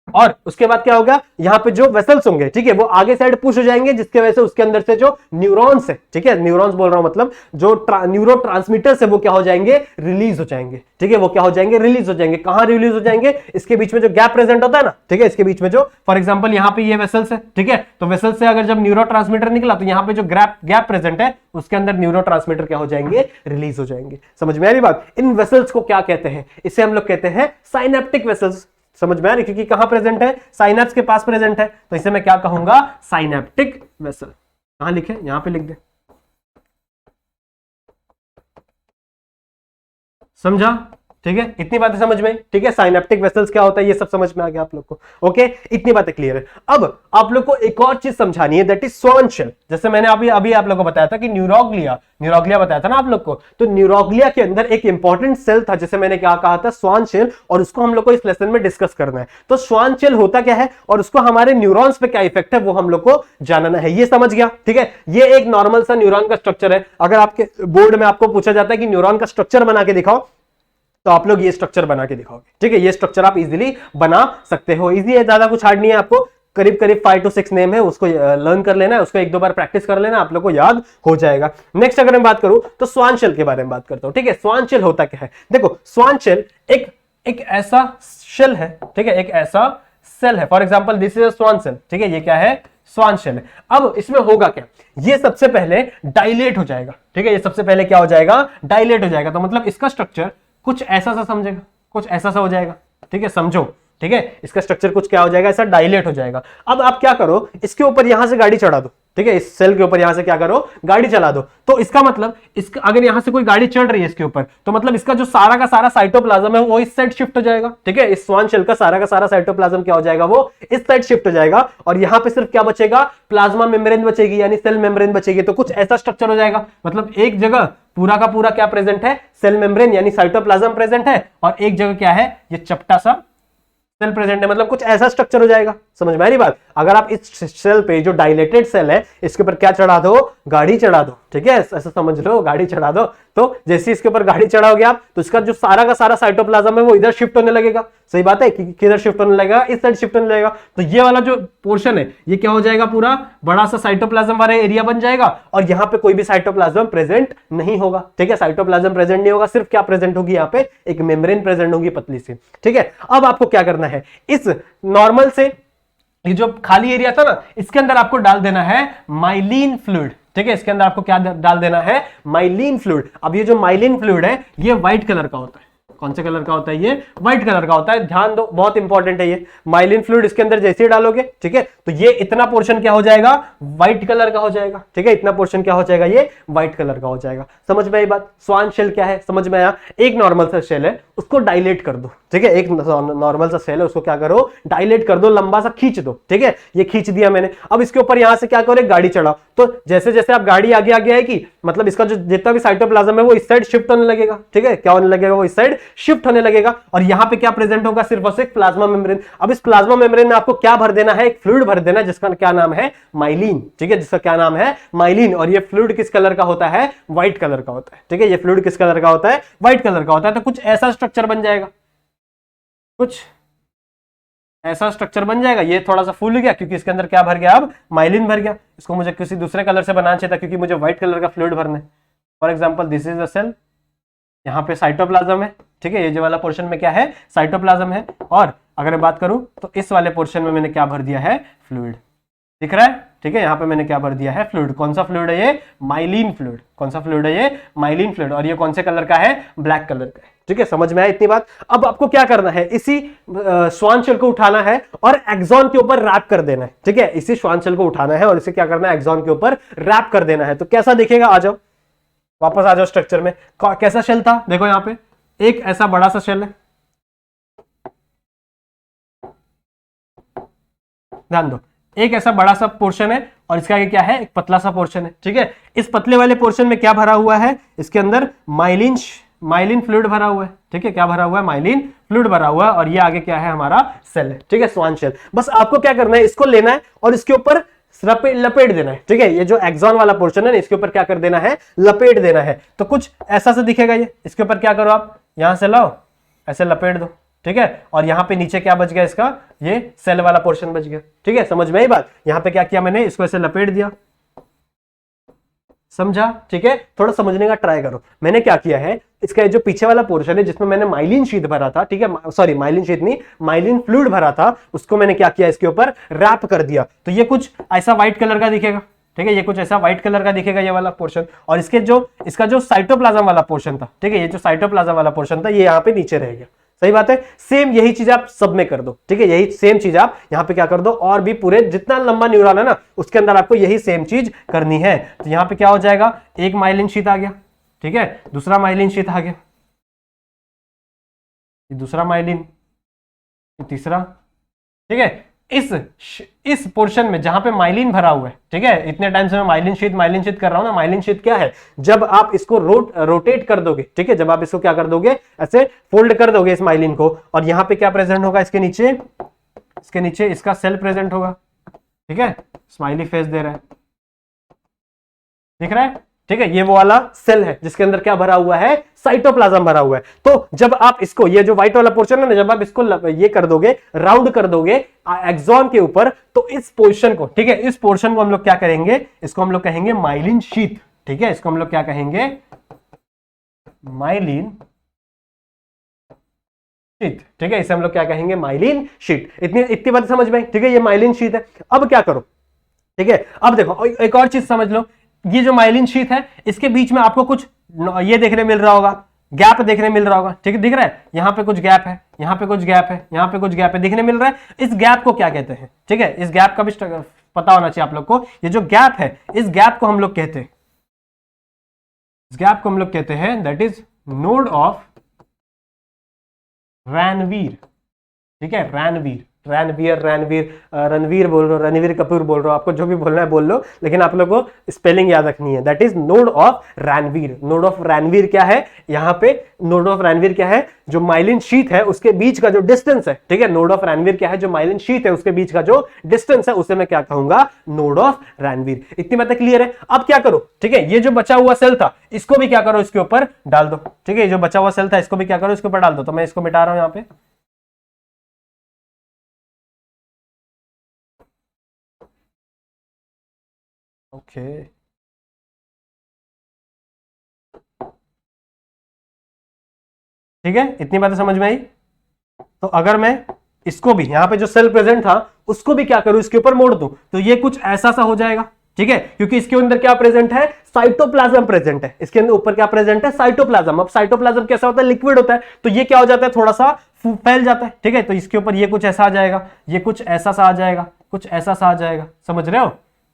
और उसके बाद क्या होगा, यहां पे जो वेसल्स होंगे, ठीक है, वो आगे साइड पुश हो जाएंगे, जिसके वजह से उसके अंदर से जो न्यूरॉन्स है, ठीक है, न्यूरॉन्स बोल रहा हूं, मतलब जो न्यूरोट्रांसमीटर्स है वो क्या हो जाएंगे, रिलीज हो जाएंगे, ठीक है, वो क्या हो जाएंगे, रिलीज हो जाएंगे। कहां रिलीज हो जाएंगे, इसके बीच में जो गैप प्रेजेंट होता है ना, ठीक है, इसके बीच में जो फॉर एग्जांपल यहां पे ये वेसल्स है, ठीक है, तो वेसल्स से अगर जब न्यूरोट्रांसमीटर निकला तो यहां पे जो गैप प्रेजेंट है उसके अंदर न्यूरोट्रांसमीटर क्या हो जाएंगे, रिलीज हो जाएंगे। समझ में आ रही बात। इन वेसल्स को क्या कहते हैं, इसे हम लोग कहते हैं साइनेप्टिक वेसल्स। समझ में आ रही, क्योंकि कहां प्रेजेंट है, साइनेप्स के पास प्रेजेंट है, तो इसे मैं क्या कहूंगा, साइनेप्टिक वेसल। कहां लिखे, यहां पे लिख दे, समझा। ठीक है, इतनी बातें समझ में, ठीक है। साइनेप्टिक वेसल्स क्या होता है ये सब समझ में आ गया आप लोग को, ओके, इतनी बातें क्लियर है। अब आप लोग को एक और चीज समझानी है, दैट इज श्वान शेल। जैसे मैंने अभी आप लोग को बताया था कि न्यूरोग्लिया बताया था ना आप लोग को, तो न्यूरोग्लिया के अंदर एक इंपॉर्टेंट सेल था जिसे मैंने क्या कहा था, श्वान शेल, और उसको हम लोग को इस लेसन में डिस्कस करना है। तो श्वान शेल होता क्या है और उसको हमारे न्यूरॉन्स पे क्या इफेक्ट है वो हम लोग को जानना है, ये समझ गया, ठीक है। ये एक नॉर्मल सा न्यूरॉन का स्ट्रक्चर है। अगर आपके बोर्ड में आपको पूछा जाता है कि न्यूरॉन का स्ट्रक्चर बना के दिखाओ, तो आप लोग ये स्ट्रक्चर बना के दिखाओगे, ठीक है। ये स्ट्रक्चर आप इजीली बना सकते हो, इजी है, ज्यादा कुछ हार्ड नहीं है। आपको करीब करीब 5 to 6 नेम है, उसको लर्न कर लेना है, उसको 1-2 बार प्रैक्टिस कर लेना, आप लोग को याद हो जाएगा। नेक्स्ट अगर मैं बात करूं तो श्वान शेल के बारे में बात करता हूं, ठीक है। श्वान शेल होता क्या है, देखो श्वान शेल एक ऐसा शेल है, ठीक है, एक ऐसा सेल है। For example this is Schwann cell, ठीक है, ये क्या है, श्वान शेल है। अब इसमें होगा क्या, ये सबसे पहले डायलेट हो जाएगा, ठीक है, ये सबसे पहले क्या हो जाएगा, डायलेट हो जाएगा। तो मतलब इसका स्ट्रक्चर कुछ ऐसा सा समझेगा, कुछ ऐसा सा हो जाएगा, ठीक है, समझो, ठीक है। इसका स्ट्रक्चर कुछ क्या हो जाएगा, ऐसा डायलेट हो जाएगा। अब आप क्या करो, इसके ऊपर यहां से गाड़ी चढ़ा दो, ठीक है, इस सेल के ऊपर यहां से क्या करो, गाड़ी चला दो। तो इसका मतलब इसका अगर यहां से कोई गाड़ी चढ़ रही है इसके ऊपर, तो मतलब इसका जो सारा का सारा साइटोप्लाज्म है वो इस साइड शिफ्ट हो जाएगा, ठीक है। इस श्वान शेल का सारा साइटोप्लाज्म क्या हो जाएगा, वो इस साइड शिफ्ट हो जाएगा, और यहां पे सिर्फ क्या बचेगा, प्लाज्मा मेम्ब्रेन बचेगी, यानी सेल मेम्ब्रेन बचेगी। तो कुछ ऐसा स्ट्रक्चर हो जाएगा, मतलब एक जगह पूरा का पूरा क्या प्रेजेंट है, सेल मेम्ब्रेन यानी साइटोप्लाज्म प्रेजेंट है, और एक जगह क्या है, ये चपटा सा सेल प्रेजेंट है, मतलब कुछ ऐसा स्ट्रक्चर हो जाएगा। समझ में आ रही बात। अगर आप इस सेल पे जो डायलेटेड सेल है इसके ऊपर क्या चढ़ा दो, गाड़ी चढ़ा दो, ठीक है, ऐसा समझ लो, गाड़ी चढ़ा दो। तो जैसे इसके ऊपर गाड़ी चढ़ाओगे आप, तो इसका जो सारा का सारा साइटोप्लाज्म है वो इधर शिफ्ट होने लगेगा। सही बात है, किधर शिफ्ट होने लगेगा, इस साइड शिफ्ट होने लगेगा। तो ये वाला जो पोर्शन है ये क्या हो जाएगा, पूरा बड़ा सा साइटोप्लाज्म वाला एरिया बन जाएगा, और यहाँ पे कोई भी साइटोप्लाज्म प्रेजेंट नहीं होगा, ठीक है। साइटोप्लाज्म प्रेजेंट नहीं होगा, सिर्फ क्या प्रेजेंट होगी, यहाँ पे एक मेम्ब्रेन प्रेजेंट होगी पतली सी, ठीक है। अब आपको क्या करना है, इस नॉर्मल से ये जो खाली एरिया था ना, इसके अंदर आपको डाल देना है माइलिन फ्लूइड, ठीक है। इसके अंदर आपको क्या डाल देना है, माइलिन फ्लूइड। अब ये जो माइलिन फ्लूइड है ये व्हाइट कलर का होता है। कौन से कलर का होता है, ये व्हाइट कलर का होता है। ध्यान दो, बहुत इंपॉर्टेंट है ये माइलिन फ्लूइड। इसके अंदर जैसे ही डालोगे, ठीक है, तो ये इतना पोर्शन क्या हो जाएगा, व्हाइट कलर का हो जाएगा, ठीक है। इतना पोर्शन क्या हो जाएगा, ये व्हाइट कलर का हो जाएगा। समझ में आई बात। श्वान शेल क्या है, समझ में आया। एक नॉर्मल सा शेल है उसको डायलेट कर दो, ठीक है। एक नॉर्मल सा सेल है उसको क्या करो, डायलेट कर दो, लंबा सा खींच दो, ठीक है। ये खींच दिया मैंने। अब इसके ऊपर यहां से क्या करो, एक गाड़ी चढ़ाओ। तो जैसे जैसे आप गाड़ी आगे आगे आएगी, मतलब इसका जो जितना भी साइटोप्लाज्म है वो इस साइड शिफ्ट होने लगेगा, ठीक है। क्या होने लगेगा, वो इस साइड शिफ्ट होने लगेगा, और यहां पे क्या प्रेजेंट होगा, सिर्फ और सिर्फ प्लाज्मा मेम्ब्रेन। अब इस प्लाज्मा मेम्ब्रेन में आपको क्या भर देना है, एक फ्लूइड भर देना है जिसका क्या नाम है, माइलिन, ठीक है, जिसका क्या नाम है, माइलिन। और ये फ्लूइड किस कलर का होता है, व्हाइट कलर का होता है, ठीक है। ये फ्लूइड किस कलर का होता है, व्हाइट कलर का होता है। तो कुछ ऐसा स्ट्रक्चर बन जाएगा, कुछ ऐसा स्ट्रक्चर बन जाएगा। ये थोड़ा सा फूल गया क्योंकि इसके अंदर क्या भर गया, अब माइलिन भर गया। इसको मुझे किसी दूसरे कलर से बनाना चाहिए था क्योंकि मुझे व्हाइट कलर का फ्लूइड भरना है। For example this is a cell, यहाँ पे साइटोप्लाज्म है, ठीक है। ये जो वाला पोर्शन में क्या है, साइटोप्लाज्म है। और अगर मैं बात करूं तो इस वाले पोर्शन में मैंने क्या भर दिया है, फ्लूइड, दिख रहा है, ठीक है। यहाँ पे मैंने क्या भर दिया है, फ्लूइड। कौन सा फ्लूइड है ये, माइलिन फ्लूइड। कौन सा फ्लूइड है ये, माइलिन फ्लूइड। और ये कौन से कलर का है, ब्लैक कलर का है, ठीक है। समझ में आया इतनी बात। अब आपको क्या करना है, इसी श्वान शेल को उठाना है और एक्सॉन के ऊपर रैप कर देना है, ठीक है। इसी श्वान शेल को उठाना है और इसे क्या करना है, एक्सॉन के ऊपर रैप कर देना है। तो कैसा दिखेगा, आ जाओ वापस आ जाओ स्ट्रक्चर में। कैसा शेल था, देखो यहाँ पे एक ऐसा बड़ा सा शेल है, ध्यान दो, एक ऐसा बड़ा सा पोर्शन है और इसका आगे क्या है, एक पतला सा पोर्शन है, ठीक है। इस पतले वाले पोर्शन में क्या भरा हुआ है, इसके अंदर माइलिन फ्लूइड भरा हुआ है, ठीक है। क्या भरा हुआ है, माइलिन फ्लूइड भरा हुआ है। और ये आगे क्या है, हमारा सेल है, ठीक है, श्वान शेल। बस आपको क्या करना है, इसको लेना है और इसके ऊपर लपेट देना है, ठीक है। ये जो एक्सॉन वाला पोर्शन है ना, इसके ऊपर क्या कर देना है, लपेट देना है। तो कुछ ऐसा से दिखेगा ये। इसके ऊपर क्या करो, आप यहां से लाओ, ऐसे लपेट दो, ठीक है। और यहाँ पे नीचे क्या बच गया, इसका ये सेल वाला पोर्शन बच गया, ठीक है। समझ में आई बात। यहाँ पे क्या किया मैंने, इसको ऐसे लपेट दिया, समझा, ठीक है। थोड़ा समझने का ट्राई करो। मैंने क्या किया है, इसका जो पीछे वाला पोर्शन है जिसमें मैंने माइलिन शीट भरा था, ठीक है, सॉरी माइलिन शीट नहीं, माइलिन फ्लूइड भरा था, उसको मैंने क्या किया, इसके ऊपर रैप कर दिया। तो ये कुछ ऐसा व्हाइट कलर का दिखेगा, ठीक है। ये कुछ ऐसा व्हाइट कलर का दिखेगा ये वाला पोर्शन। और इसका जो साइटोप्लाज्म वाला पोर्शन था, ठीक है, ये जो साइटोप्लाज्म वाला पोर्शन था ये यहाँ पे नीचे रह गया। सही बात है। सेम यही चीज आप सब में कर दो, ठीक है। यही सेम चीज आप यहाँ पे क्या कर दो, और भी पूरे जितना लंबा न्यूरॉन है ना उसके अंदर आपको यही सेम चीज करनी है। तो यहाँ पे क्या हो जाएगा, एक माइलिन शीट आ गया, ठीक है, दूसरा माइलिन शीट आ गया, ये दूसरा माइलिन, ये तीसरा, ठीक है। इस पोर्शन में जहां पे माइलिन भरा हुआ है, ठीक है, इतने टाइम से मैं माइलिन शीट कर रहा हूं ना। माइलिन शीट क्या है, जब आप इसको रोटेट कर दोगे, ठीक है, जब आप इसको क्या कर दोगे, ऐसे फोल्ड कर दोगे इस माइलिन को, और यहां पे क्या प्रेजेंट होगा, इसके नीचे इसका सेल प्रेजेंट होगा, ठीक है। स्माइली फेस दे रहा है, दिख रहा है, ठीक है। ये वो वाला सेल है जिसके अंदर क्या भरा हुआ है, साइटोप्लाज्म भरा हुआ है। तो जब आप इसको, ये जो व्हाइट वाला पोर्शन है ना, जब आप इसको ये कर दोगे, राउंड कर दोगे एक्सॉन के ऊपर, तो इस पोर्शन को, ठीक है, इस पोर्शन को हम लोग क्या करेंगे, इसको हम लोग कहेंगे माइलिन शीथ, ठीक है। इसको हम लोग क्या कहेंगे, माइलिन शीथ, ठीक है। इसे हम लोग क्या कहेंगे, माइलिन शीथ। इतनी बात समझ में, ठीक है, ये माइलिन शीथ है। अब क्या करो, ठीक है, अब देखो एक और चीज समझ लो, ये जो माइलिन शीथ है, इसके बीच में आपको कुछ ये देखने मिल रहा होगा, गैप देखने मिल रहा होगा, ठीक है, दिख रहा है, यहां पे कुछ गैप है, यहां पे कुछ गैप है, यहां पे कुछ गैप है, दिखने मिल रहा है। इस गैप को क्या कहते हैं, ठीक है, इस गैप का भी पता होना चाहिए आप लोग को। ये जो गैप है, इस गैप को हम लोग कहते हैं, इस गैप को हम लोग कहते हैं दैट इज नोड ऑफ रैनवीर, ठीक है। रणवीर बोल रहा हूं, रणवीर कपूर बोल रहा हूं, आपको जो भी बोलना है बोल लो, लेकिन आप लोगों को स्पेलिंग याद रखनी है। That is node of Ranvier. Node of Ranvier क्या है, यहां पे नोड ऑफ रैनवीर क्या है, जो माइलिन शीथ है उसके बीच का जो डिस्टेंस है, ठीक है। नोड ऑफ रैनवीर क्या है, जो माइलिन शीथ है उसके बीच का जो डिस्टेंस है, उसे मैं क्या कहूंगा, नोड ऑफ रैनवीर। इतनी बातें क्लियर है। अब क्या करो, ठीक है, ये जो बचा हुआ सेल था, इसको भी क्या करो, इसके ऊपर डाल दो, ठीक है। जो बचा हुआ सेल था, इसको भी क्या करो, इसके ऊपर डाल दो। तो मैं इसको मिटा रहा हूं यहां पे, ओके, ठीक है। इतनी बातें समझ में आई। तो अगर मैं इसको भी, यहां पे जो सेल प्रेजेंट था उसको भी क्या करूं, इसके ऊपर मोड़ दूं, तो ये कुछ ऐसा सा हो जाएगा, ठीक है, क्योंकि इसके अंदर क्या प्रेजेंट है, साइटोप्लाज्म प्रेजेंट है। इसके अंदर ऊपर क्या प्रेजेंट है, साइटोप्लाज्म। अब साइटोप्लाज्म कैसा होता है, लिक्विड होता है, तो ये क्या हो जाता है, थोड़ा सा फैल जाता है, ठीक है। तो इसके ऊपर ये कुछ ऐसा आ जाएगा, ये कुछ ऐसा सा आ जाएगा, कुछ ऐसा सा आ जाएगा, समझ रहे हो,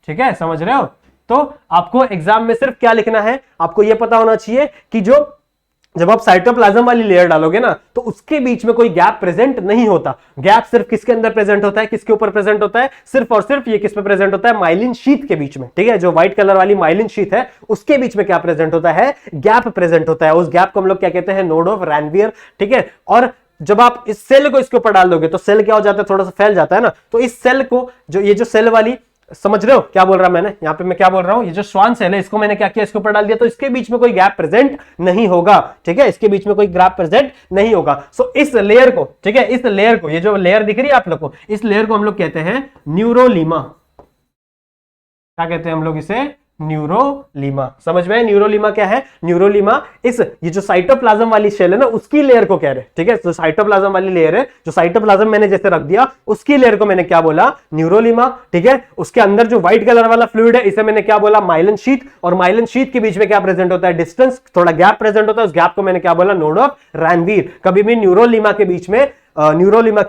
ठीक है, समझ रहे हो। तो आपको एग्जाम में सिर्फ क्या लिखना है, आपको यह पता होना चाहिए कि जब आप साइटोप्लाज्म वाली लेयर डालोगे ना, तो उसके बीच में कोई गैप प्रेजेंट नहीं होता। गैप सिर्फ किसके अंदर प्रेजेंट होता है, किसके ऊपर प्रेजेंट होता है, सिर्फ और सिर्फ ये किस में प्रेजेंट होता है, माइलिन शीथ के बीच में, ठीक है। जो व्हाइट कलर वाली माइलिन शीथ है उसके बीच में क्या प्रेजेंट होता है, गैप प्रेजेंट होता है। उस गैप को हम लोग क्या कहते हैं, नोड ऑफ रैनवीर, ठीक है। और जब आप इस सेल को इसके ऊपर डाल दोगे तो सेल क्या हो जाता है, थोड़ा सा फैल जाता है ना। तो इस सेल को, जो ये जो सेल वाली, समझ रहे हो क्या बोल रहा मैंने, यहां पे मैं क्या बोल रहा हूं, ये जो श्वान सेल है इसको मैंने क्या किया, इसके ऊपर डाल दिया, तो इसके बीच में कोई गैप प्रेजेंट नहीं होगा, ठीक है। इसके बीच में कोई गैप प्रेजेंट नहीं होगा। सो इस लेयर को, ठीक है, इस लेयर को, ये जो लेयर दिख रही है आप लोग को, इस लेयर को हम लोग कहते हैं न्यूरोलीमा। क्या कहते हैं हम लोग इसे, न्यूरोलीमा। समझ में, न्यूरोलीमा क्या है, न्यूरोलीमा ये जो साइटोप्लाज्म वाली सेल है ना, उसकी लेयर को कह रहे हैं, ठीक है। तो साइटोप्लाज्म वाली लेयर है, जो साइटोप्लाज्म मैंने जैसे रख दिया, उसकी लेयर को मैंने क्या बोला, न्यूरोलीमा, ठीक है। उसके अंदर जो व्हाइट कलर वाला फ्लूइड है, इसे मैंने क्या बोला, माइलिन शीथ। और माइलिन शीथ के बीच में क्या प्रेजेंट होता है, डिस्टेंस, थोड़ा गैप प्रेजेंट होता है, उस गैप को मैंने क्या बोला, नोड ऑफ रैनवीर। कभी भी न्यूरोलीमा के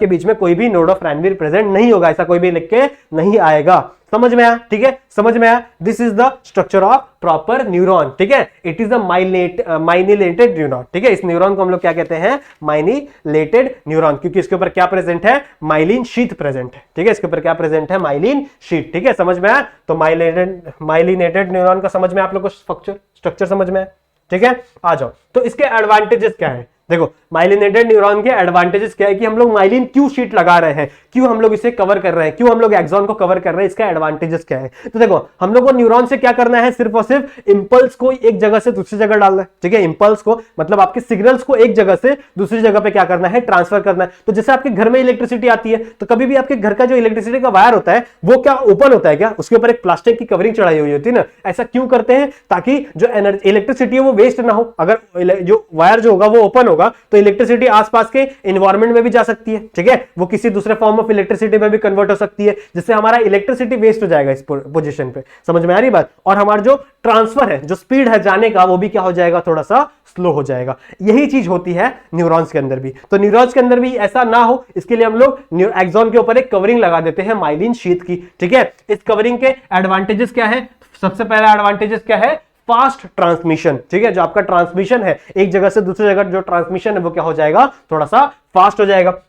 बीच में कोई भी नोड ऑफ रैनवीर प्रेजेंट नहीं होगा, ऐसा कोई भी लिख के नहीं आएगा। समझ में आया, ठीक है, समझ में आया। This is the structure of proper neuron, ठीक है। इट इज द माइनिलेटेड न्यूरॉन, ठीक है। इस न्यूरॉन को हम लोग क्या कहते हैं, माइनिलेटेड न्यूरॉन, क्योंकि इसके ऊपर क्या प्रेजेंट है, माइलिन शीथ प्रेजेंट है, ठीक है। इसके ऊपर क्या प्रेजेंट है, माइलिन शीथ, ठीक है, समझ में आया। तो माइलिनेटेड न्यूरॉन का समझ में आप लोग को स्ट्रक्चर समझ में आया, ठीक है। आ जाओ, तो इसके एडवांटेजेस क्या है, देखो माइलिनेटेड न्यूरॉन के एडवांटेजेस क्या है कि हम लोग माइलिन क्यों शीट लगा रहे हैं, क्यों हम लोग इसे कवर कर रहे हैं, क्यों हम लोग एक्सॉन को कवर कर रहे हैं, इसका एडवांटेजेस क्या है। तो देखो हम लोग को न्यूरॉन से क्या करना है, सिर्फ और सिर्फ इंपल्स को एक जगह से दूसरी जगह डालना है, ठीक है। इंपल्स को मतलब आपके सिग्नल्स को एक जगह से दूसरी जगह पे क्या करना है, ट्रांसफर करना है। तो जैसे आपके घर में इलेक्ट्रिसिटी आती है, तो कभी भी आपके घर का जो इलेक्ट्रिसिटी का वायर होता है वो क्या ओपन होता है क्या, उसके ऊपर एक प्लास्टिक की कवरिंग चढ़ाई हुई होती है ना। ऐसा क्यों करते हैं, ताकि जो इलेक्ट्रिसिटी है वो वेस्ट ना हो। अगर जो वायर जो होगा वो ओपन होगा तो इलेक्ट्रिसिटी आसपास के एनवायरनमेंट में भी जा सकती है, ठीक है। वो किसी दूसरे फॉर्म ऑफ इलेक्ट्रिसिटी में भी कन्वर्ट हो सकती है, जिससे हमारा इलेक्ट्रिसिटी वेस्ट हो जाएगा इस पोजीशन पे। समझ में आ रही बात। और हमारा जो ट्रांसफर है, जो स्पीड है जाने का, वो भी क्या हो जाएगा, थोड़ा सा स्लो हो जाएगा। यही चीज होती है न्यूरॉन्स के अंदर भी। तो न्यूरॉन्स के अंदर भी ऐसा ना हो, इसके लिए हम लोग एक्सॉन के ऊपर एक कवरिंग लगा देते हैं माइलिन शीथ की, ठीक है। इस कवरिंग के एडवांटेजेस क्या है, सबसे पहला एडवांटेजेस क्या है, फास्ट ट्रांसमिशन, ठीक है, जो आपका ट्रांसमिशन है एक जगह से दूसरी जगह, जो ट्रांसमिशन है वो क्या हो जाएगा, थोड़ा सा फास्ट हो जाएगा।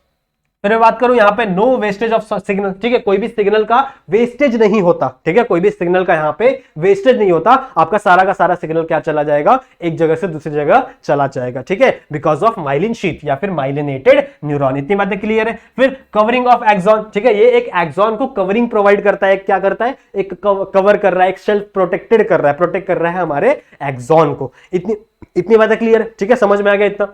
फिर मैं बात करूं यहां पे नो वेस्टेज ऑफ सिग्नल, ठीक है, कोई भी सिग्नल का वेस्टेज नहीं होता, ठीक है, कोई भी सिग्नल का यहां पे वेस्टेज नहीं होता, आपका सारा का सारा सिग्नल क्या चला जाएगा, एक जगह से दूसरी जगह चला जाएगा, ठीक है, बिकॉज ऑफ माइलिन शीथ या फिर माइलिनेटेड न्यूरॉन। इतनी बातें क्लियर है। फिर कवरिंग ऑफ एक्सॉन, ठीक है, ये एक एक्सॉन को कवरिंग प्रोवाइड करता है, क्या करता है, एक कवर कर रहा है, एक सेल्फ प्रोटेक्टेड कर रहा है, प्रोटेक्ट कर रहा है हमारे एक्सॉन को। इतनी बातें क्लियर है, ठीक है, समझ में आ गया इतना।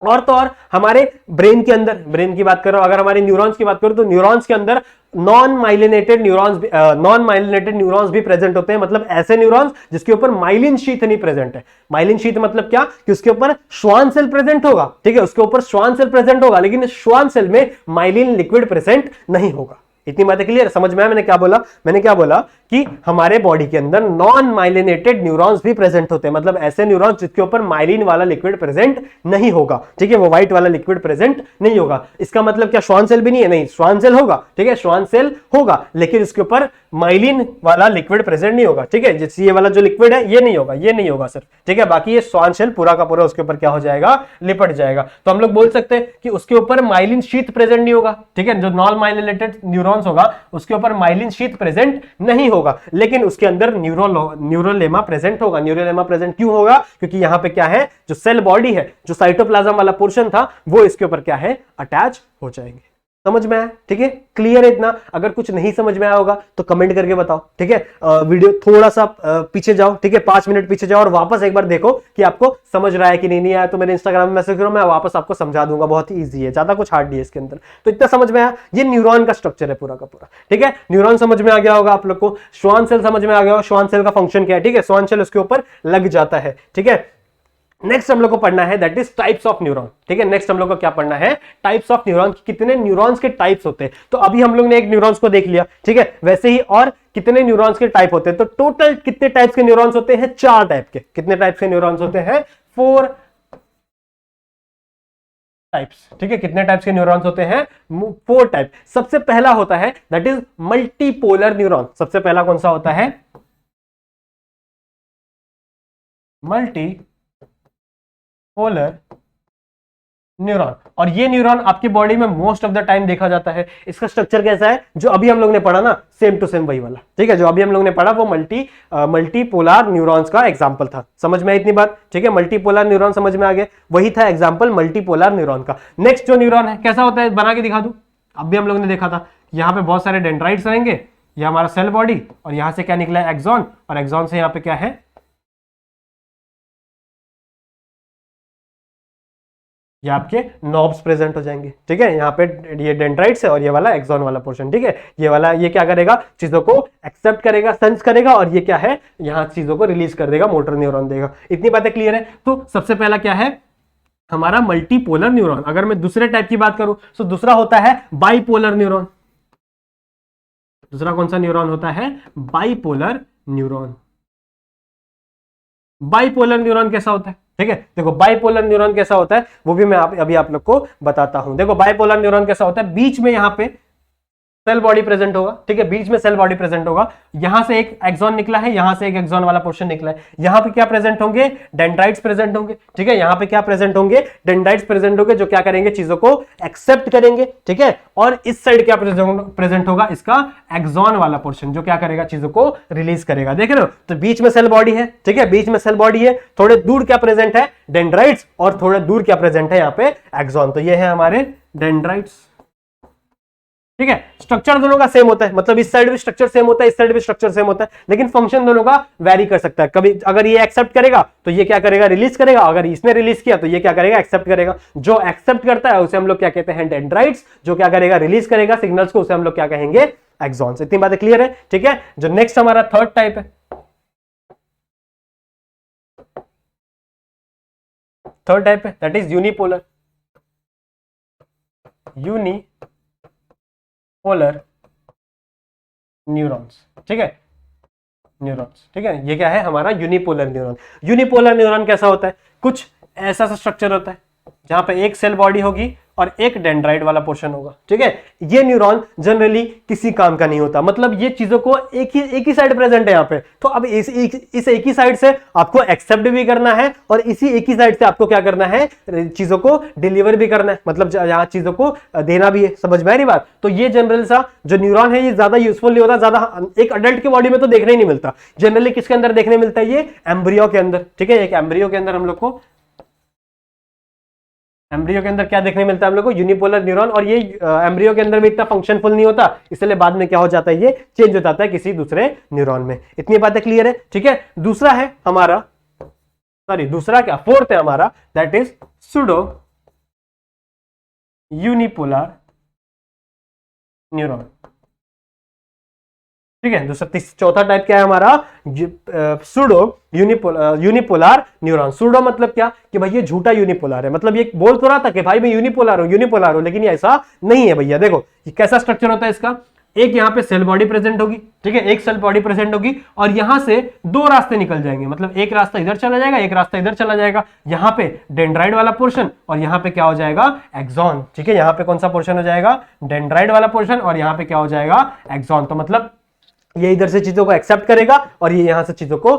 और तो और हमारे ब्रेन के अंदर, ब्रेन की बात करो, अगर हमारे न्यूरॉन्स की बात करो तो न्यूरॉन्स के अंदर नॉन माइलिनेटेड न्यूरॉन्स भी प्रेजेंट होते हैं, मतलब ऐसे न्यूरॉन्स जिसके ऊपर माइलिन शीथ नहीं प्रेजेंट है। माइलिन शीथ मतलब क्या, कि उसके ऊपर श्वान सेल प्रेजेंट होगा, ठीक है, उसके ऊपर श्वान सेल प्रेजेंट होगा, लेकिन श्वान सेल में माइलिन लिक्विड प्रेजेंट नहीं होगा। इतनी बातें क्लियर, समझ में आया मैंने क्या बोला? मैंने क्या बोला कि हमारे बॉडी के अंदर नॉन माइलिनेटेड न्यूरॉन्स भी प्रेजेंट होते हैं, मतलब ऐसे न्यूरॉन्स जिसके ऊपर माइलिन वाला लिक्विड प्रेजेंट नहीं होगा, ठीक है, वो व्हाइट वाला लिक्विड प्रेजेंट नहीं होगा। इसका मतलब क्या श्वान सेल भी नहीं है? नहीं, श्वान सेल होगा, ठीक है, श्वान सेल होगा, लेकिन इसके ऊपर माइलिन वाला लिक्विड प्रेजेंट नहीं होगा, ठीक है, जैसे ये वाला जो लिक्विड है ये नहीं होगा, ये नहीं होगा सिर्फ, ठीक है, बाकी ये श्वान सेल पूरा का पूरा उसके ऊपर क्या हो जाएगा, लिपट जाएगा। तो हम लोग बोल सकते हैं कि उसके ऊपर माइलिन शीथ प्रेजेंट नहीं होगा, ठीक है, जो नॉन माइलिनेटेड न्यूरॉन्स होगा उसके ऊपर माइलिन शीथ प्रेजेंट नहीं होगा, लेकिन उसके अंदर न्यूरोलेमा प्रेजेंट होगा। न्यूरोलेमा प्रेजेंट क्यों होगा? क्योंकि यहां पे क्या है, जो सेल बॉडी है, जो साइटोप्लाज्म वाला पोर्शन था, वो इसके ऊपर क्या है, अटैच हो जाएंगे। समझ में आया? ठीक है, क्लियर है इतना? अगर कुछ नहीं समझ में आया होगा तो कमेंट करके बताओ, ठीक है। वीडियो थोड़ा सा पीछे जाओ, ठीक है, 5 मिनट पीछे जाओ और वापस एक बार देखो कि आपको समझ रहा है कि नहीं आया, तो मेरे इंस्टाग्राम में मैसेज करो, मैं वापस आपको समझा दूंगा, बहुत ही ईजी है, ज्यादा कुछ हार्ड नहीं है इसके अंदर। तो इतना समझ में आया, ये न्यूरॉन का स्ट्रक्चर है पूरा का पूरा, ठीक है। न्यूरॉन समझ में आ गया होगा आप लोग को, श्वान सेल समझ में आ गया होगा, श्वान सेल का फंक्शन क्या है, ठीक है, श्वान सेल उसके ऊपर लग जाता है, ठीक है। नेक्स्ट हम लोग को पढ़ना है that is types of neuron, ठीक है। नेक्स्ट हम लोग को क्या पढ़ना है, टाइप्स ऑफ न्यूरॉन, कितने न्यूरॉन्स के टाइप्स होते हैं। तो अभी हम लोग ने एक न्यूरॉन्स को देख लिया, ठीक है, वैसे ही और कितने न्यूरॉन्स के टाइप होते हैं। तो टोटल कितने टाइप्स के न्यूरॉन्स होते हैं? 4 टाइप के। कितने टाइप्स के न्यूरॉन्स होते हैं? 4 टाइप्स, ठीक है। कितने टाइप्स के न्यूरॉन्स होते हैं? 4 टाइप। सबसे पहला होता है दैट इज मल्टीपोलर न्यूरॉन। सबसे पहला कौन सा होता है? Multipolar neuron. और ये न्यूरॉन आपकी बॉडी में मोस्ट ऑफ द टाइम देखा जाता है। इसका स्ट्रक्चर कैसा है? जो अभी हम लोग ने पढ़ा ना, सेम टू सेम वही वाला, ठीक है, जो अभी हम लोग ने पढ़ा वो मल्टीपोलर न्यूरॉन्स का एग्जांपल था। समझ में आई इतनी बात? ठीक है, मल्टीपोलर न्यूरॉन समझ में आ गया, वही था एग्जांपल मल्टीपोलर न्यूरॉन का। नेक्स्ट जो न्यूरॉन है कैसा होता है, बना के दिखा दूं। अभी हम लोग ने देखा था, यहाँ पे बहुत सारे डेंड्राइट्स रहेंगे, ये हमारा सेल बॉडी, और यहां से क्या निकला है? एक्सॉन, और एक्सॉन से यहाँ पे क्या है? ये आपके नॉब्स प्रेजेंट हो जाएंगे, ठीक है। यहाँ पे ये डेंड्राइट्स है और ये वाला एक्सॉन वाला पोर्शन, ठीक है। ये वाला ये क्या करेगा? चीजों को एक्सेप्ट करेगा, सेंस करेगा, और ये क्या है? यहाँ चीजों को रिलीज कर देगा, मोटर न्यूरॉन देगा। इतनी बातें क्लियर है? तो सबसे पहला क्या है हमारा? Multipolar neuron. अगर मैं दूसरे टाइप की बात करूं तो दूसरा होता है बाइपोलर न्यूरॉन। दूसरा कौन सा न्यूरॉन होता है? Bipolar neuron. बाइपोलर न्यूरॉन कैसा होता है? ठीक है, देखो बाइपोलर न्यूरॉन कैसा होता है वो भी मैं अभी आप लोग को बताता हूं। देखो बाइपोलर न्यूरॉन कैसा होता है, बीच में यहां पे सेल बॉडी प्रेजेंट होगा, ठीक है, बीच में सेल बॉडी प्रेजेंट होगा। यहां से एक एक्सॉन निकला है, यहां से एक एक्सॉन वाला पोर्शन निकला है। यहां पे क्या प्रेजेंट होंगे? डेंड्राइट्स प्रेजेंट होंगे, ठीक है। यहां पे क्या प्रेजेंट होंगे? डेंड्राइट्स प्रेजेंट होंगे, जो क्या करेंगे? चीजों को एक्सेप्ट करेंगे, ठीक है। और इस साइड क्या प्रेजेंट होगा? इसका एक्सॉन वाला पोर्शन, जो क्या करेगा? चीजों को रिलीज करेगा। देख रहे हो? तो बीच में सेल बॉडी है, ठीक है, बीच में सेल बॉडी है, थोड़े दूर क्या प्रेजेंट है? डेंड्राइट्स, और थोड़े दूर क्या प्रेजेंट है? यहाँ पे एक्सॉन। तो ये है हमारे डेंड्राइट्स, ठीक है। स्ट्रक्चर दोनों का सेम होता है, मतलब इस साइड भी स्ट्रक्चर सेम होता है, इस साइड भी स्ट्रक्चर सेम होता है, लेकिन फंक्शन दोनों का वैरी कर सकता है। कभी अगर ये एक्सेप्ट करेगा तो ये क्या करेगा? रिलीज करेगा। अगर इसने रिलीज किया तो ये क्या करेगा? एक्सेप्ट करेगा। जो एक्सेप्ट करता है उसे हम लोग क्या कहते हैं? डेंड्राइट्स। जो क्या करेगा? रिलीज करेगा सिग्नल्स को, उसे हम लोग क्या कहेंगे? एक्सॉन्स। इतनी बातें क्लियर है? ठीक है। जो नेक्स्ट हमारा थर्ड टाइप है, थर्ड टाइप है that is unipolar. Unipolar neurons, ठीक है, न्यूरॉन्स, ठीक है। ये क्या है हमारा? Unipolar neuron. यूनिपोलर न्यूरॉन कैसा होता है? कुछ ऐसा सा स्ट्रक्चर होता है जहां पे एक सेल बॉडी होगी और एक डेंड्राइट वाला पोर्शन होगा। ठीक है, ये न्यूरॉन जनरली किसी काम का नहीं होता, मतलब ये चीजों को एक ही साइड प्रेजेंट है यहाँ पे। तो अब इस एक ही साइड से आपको एक्सेप्ट भी करना है और इसी एक ही साइड से आपको क्या करना है, चीजों को डिलीवर भी करना है, मतलब यहाँ चीजों को देना भी है। समझ में आ रही बात? तो ये जनरल सा जो न्यूरॉन है ये ज्यादा यूजफुल नहीं होता, ज्यादा एक अडल्ट की बॉडी में तो देखने ही नहीं मिलता। जनरली किसके अंदर देखने मिलता है? ये एम्ब्रियो के अंदर। ठीक है, एक एम्ब्रियो के अंदर हम लोग को, एम्ब्रियो के अंदर क्या देखने मिलता है हम लोग को? Unipolar neuron. और ये एम्ब्रियो के अंदर भी इतना फंक्शनफुल नहीं होता, इसलिए बाद में क्या हो जाता है, ये चेंज हो जाता है किसी दूसरे न्यूरॉन में। इतनी बातें क्लियर है? ठीक है, दूसरा है हमारा, सॉरी दूसरा क्या, फोर्थ है हमारा, that is pseudo unipolar neuron. ठीक है, दूसरा चौथा टाइप क्या है हमारा? Pseudo unipolar neuron. सूडो मतलब क्या कि भाई ये झूठा यूनिपोलर है, मतलब ये बोल तो रहा था कि भाई मैं यूनिपोलर हूं, लेकिन ये ऐसा नहीं है भैया। देखो ये कैसा स्ट्रक्चर होता है इसका, एक यहाँ पे सेल बॉडी प्रेजेंट होगी। ठीक है, एक सेल बॉडी प्रेजेंट होगी और यहां से दो रास्ते निकल जाएंगे, मतलब एक रास्ता इधर चला जाएगा, एक रास्ता इधर चला जाएगा। यहाँ पे डेंड्राइट वाला पोर्शन और यहाँ पे क्या हो जाएगा, एक्सॉन। ठीक है, यहाँ पे कौन सा पोर्शन हो जाएगा, डेंड्राइट वाला पोर्शन, और यहाँ पे क्या हो जाएगा, एक्सॉन। तो मतलब ये इधर से चीजों को एक्सेप्ट करेगा और ये यहां से चीजों को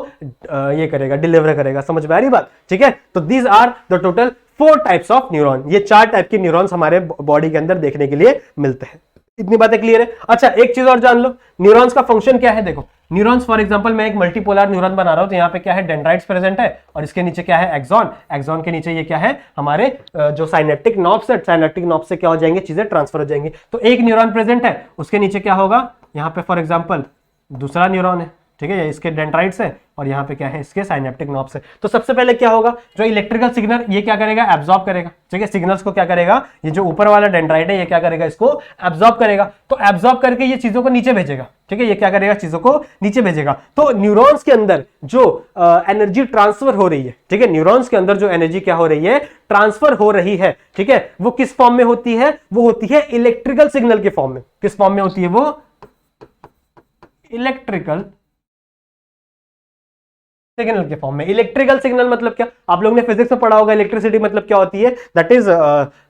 ये करेगा, डिलीवर करेगा। समझ में आ रही बात? ठीक है, तो these are the total 4 types of neuron. ये 4 टाइप के न्यूरॉन्स हमारे बॉडी के अंदर देखने के लिए मिलते हैं। इतनी बातें क्लियर है? अच्छा, एक चीज और जान लो, न्यूरॉन्स का फंक्शन क्या है। देखो न्यूरॉन्स, फॉर एग्जांपल मैं एक मल्टीपोलर न्यूरॉन बना रहा हूं, तो यहाँ पे क्या है, डेंड्राइट्स प्रेजेंट है और इसके नीचे क्या है, एक्सॉन। एक्सॉन के नीचे ये क्या है, हमारे जो साइनेप्टिक नॉब्स है, साइनेप्टिक नॉब से क्या हो जाएंगे, चीजें ट्रांसफर हो जाएंगी। तो एक न्यूरॉन प्रेजेंट है, उसके नीचे क्या होगा, यहाँ पे फॉर एग्जाम्पल दूसरा न्यूरॉन है। ठीक है, इसके डेंड्राइट्स है और यहाँ पे क्या है, इसके साइनेप्टिक नॉब्स है। तो सबसे पहले क्या होगा, जो इलेक्ट्रिकल सिग्नल ये क्या करेगा, एब्जॉर्ब करेगा। ठीक है, सिग्नल्स को क्या करेगा, ये जो ऊपर वाला डेंड्राइट है ये क्या करेगा, इसको एब्जॉर्ब करेगा। तो एब्जॉर्ब करके ये चीजों को नीचे भेजेगा। ठीक है, ये क्या करेगा, चीजों को नीचे भेजेगा। तो न्यूरॉन्स के अंदर जो एनर्जी ट्रांसफर हो रही है, ठीक है, न्यूरॉन्स के अंदर जो एनर्जी क्या हो रही है, ट्रांसफर हो रही है। ठीक है, वो किस फॉर्म में होती है, वो होती है इलेक्ट्रिकल सिग्नल के फॉर्म में। किस फॉर्म में होती है वो, इलेक्ट्रिकल सिग्नल के फॉर्म में। इलेक्ट्रिकल सिग्नल मतलब क्या, आप लोगों ने फिजिक्स में पढ़ा होगा, इलेक्ट्रिसिटी मतलब क्या होती है, that is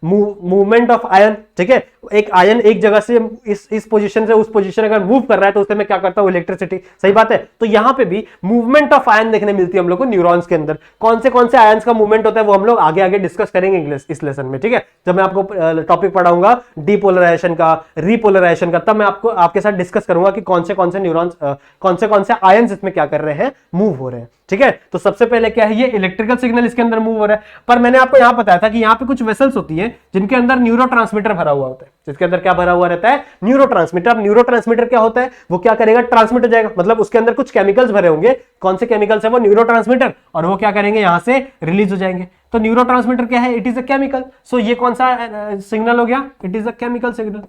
movement of ion. ठीक है, एक आयन एक जगह से इस पोजीशन से उस पोजीशन अगर मूव कर रहा है तो उससे मैं क्या करता हूं, इलेक्ट्रिसिटी। सही बात है। तो यहां पे भी मूवमेंट ऑफ आयन देखने मिलती है हम लोग को न्यूरॉन्स के अंदर। कौन से आयन्स का मूवमेंट होता है वो हम लोग आगे आगे डिस्कस करेंगे इस लेसन में। ठीक है, जब मैं आपको टॉपिक पढ़ाऊंगा डीपोलराइजेशन का, रीपोलराइजेशन का, तब मैं आपको आपके साथ डिस्कस करूंगा कि कौन से न्यूरॉन्स, कौन से आयन्स इसमें क्या कर रहे हैं, मूव हो रहे हैं। ठीक है, तो सबसे पहले क्या है, ये इलेक्ट्रिकल सिग्नल इसके अंदर मूव हो रहा है। पर मैंने आपको यहां बताया था कि यहां पे कुछ वेसल्स होती है जिनके अंदर न्यूरोट्रांसमीटर भरा हुआ होता है। जिसके अंदर क्या भरा हुआ रहता है, न्यूरोट्रांसमीटर। अब न्यूरोट्रांसमीटर क्या होता है, वो क्या करेगा, ट्रांसमिट हो जाएगा, मतलब उसके अंदर कुछ केमिकल्स भरे होंगे। कौन से केमिकल्स है वो, न्यूरोट्रांसमीटर, और वो क्या करेंगे, यहां से रिलीज हो जाएंगे। तो न्यूरोट्रांसमीटर क्या है, इट इज अ केमिकल। सो ये कौन सा सिग्नल हो गया, it is a chemical signal.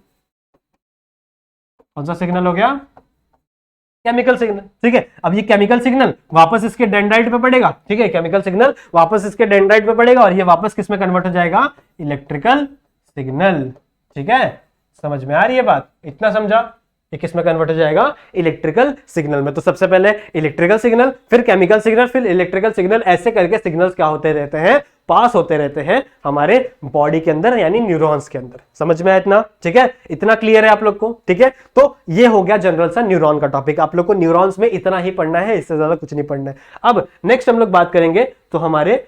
कौन सा सिग्नल हो गया, केमिकल सिग्नल। ठीक है, अब ये केमिकल सिग्नल वापस इसके डेंड्राइट पे पड़ेगा। ठीक है, केमिकल सिग्नल वापस इसके डेंड्राइट पे पड़ेगा और ये वापस किस में कन्वर्ट हो जाएगा, इलेक्ट्रिकल सिग्नल। ठीक है, समझ में आ रही है बात? इतना समझा, ये किस में कन्वर्ट हो जाएगा, इलेक्ट्रिकल सिग्नल में। तो सबसे पहले इलेक्ट्रिकल सिग्नल, फिर केमिकल सिग्नल, फिर इलेक्ट्रिकल सिग्नल, ऐसे करके सिग्नल्स क्या होते रहते हैं, पास होते रहते हैं हमारे बॉडी के अंदर, यानी न्यूरॉन्स के अंदर। समझ में आया इतना? ठीक है, इतना क्लियर है आप लोग को? ठीक है, तो ये हो गया जनरल सा न्यूरॉन का टॉपिक। आप लोग को न्यूरॉन्स में इतना ही पढ़ना है, इससे ज्यादा कुछ नहीं पढ़ना है। अब नेक्स्ट हम लोग बात करेंगे, तो हमारे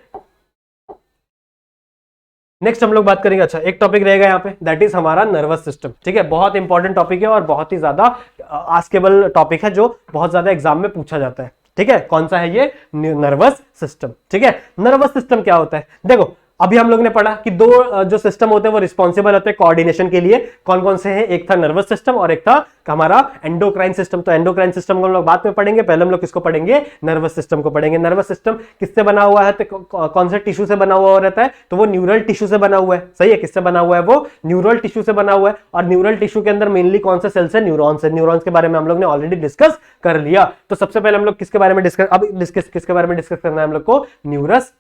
नेक्स्ट हम लोग बात करेंगे, अच्छा एक टॉपिक रहेगा यहाँ पे, दैट इज हमारा नर्वस सिस्टम। ठीक है, बहुत इंपॉर्टेंट टॉपिक है और बहुत ही ज्यादा आस्केबल टॉपिक है, जो बहुत ज्यादा एग्जाम में पूछा जाता है। ठीक है, कौन सा है ये, नर्वस सिस्टम। ठीक है, नर्वस सिस्टम क्या होता है, देखो अभी हम लोग ने पढ़ा कि दो जो सिस्टम होते हैं वो रिस्पॉन्सिबल होते हैं कोऑर्डिनेशन के लिए। कौन कौन से हैं, एक था नर्वस सिस्टम और एक था हमारा एंडोक्राइन सिस्टम। तो एंडोक्राइन सिस्टम को हम लोग बाद में पढ़ेंगे, पहले हम लोग किसको पढ़ेंगे, नर्वस सिस्टम को पढ़ेंगे। नर्वस सिस्टम किससे बना हुआ है, तो कौन से टिश्यू से बना हुआ रहता है, तो वो न्यूरल टिश्यू से बना हुआ है। सही है, किससे बना हुआ है, वो न्यूरल टिश्यू से बना हुआ है। और न्यूरल टिश्यू के अंदर मेनली कौन से सेल्स है, न्यूरॉन्स है। न्यूरॉन्स के बारे में हम लोग ने ऑलरेडी डिस्कस कर लिया। तो सबसे पहले हम लोग किसके बारे में किसके बारे में डिस्कस करना है हम लोग को, न्यूरस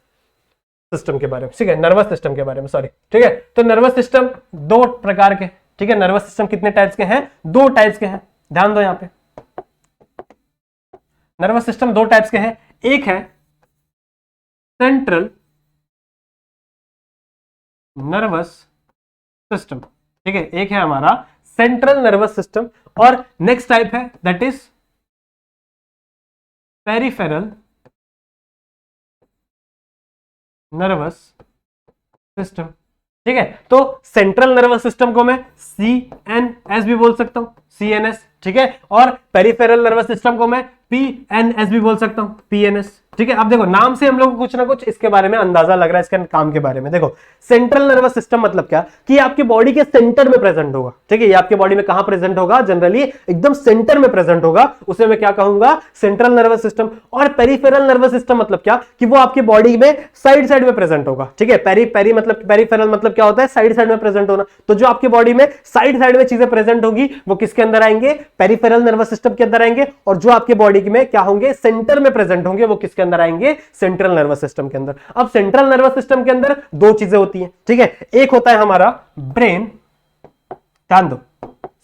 सिस्टम के बारे में। ठीक है, नर्वस सिस्टम के बारे में, सॉरी। ठीक है, तो नर्वस सिस्टम दो प्रकार के, ठीक है, नर्वस सिस्टम कितने टाइप्स के हैं, दो टाइप्स के हैं, ध्यान दो यहां पे। नर्वस सिस्टम दो टाइप्स के हैं, एक है सेंट्रल नर्वस सिस्टम, ठीक है। एक है हमारा सेंट्रल नर्वस सिस्टम और नेक्स्ट टाइप है that is peripheral nervous system, ठीक है। तो सेंट्रल नर्वस सिस्टम को मैं CNS भी बोल सकता हूं, CNS, ठीक है। और पेरिफेरल नर्वस सिस्टम को मैं PNS भी बोल सकता हूं, PNS, ठीक है। अब देखो नाम से हम लोग को कुछ ना कुछ इसके बारे में अंदाजा लग रहा है, इसके काम के बारे में। देखो सेंट्रल नर्वस सिस्टम मतलब क्या, कि आपकी बॉडी के सेंटर में प्रेजेंट होगा, ठीक है। ये आपके बॉडी में कहां प्रेजेंट होगा, जनरली एकदम सेंटर में प्रेजेंट होगा, उसे मैं क्या कहूंगा, सेंट्रल नर्वस सिस्टम। और पेरिफेरल नर्वस सिस्टम मतलब क्या, कि वो आपकी बॉडी में साइड साइड में प्रेजेंट होगा, ठीक है। पेरी मतलब पेरिफेरल मतलब क्या होता है, साइड साइड में प्रेजेंट होना। तो जो आपकी बॉडी में साइड साइड में चीजें प्रेजेंट होगी वो किसके अंदर आएंगे, पेरिफेरल नर्वस सिस्टम के अंदर आएंगे। और जो आपके बॉडी में क्या होंगे, सेंटर में प्रेजेंट होंगे, वो किसके अंदर आएंगे, सेंट्रल नर्वस सिस्टम के अंदर। अब सेंट्रल नर्वस सिस्टम के अंदर दो चीजें होती हैं, ठीक है। एक होता है हमारा ब्रेन, ध्यान दो,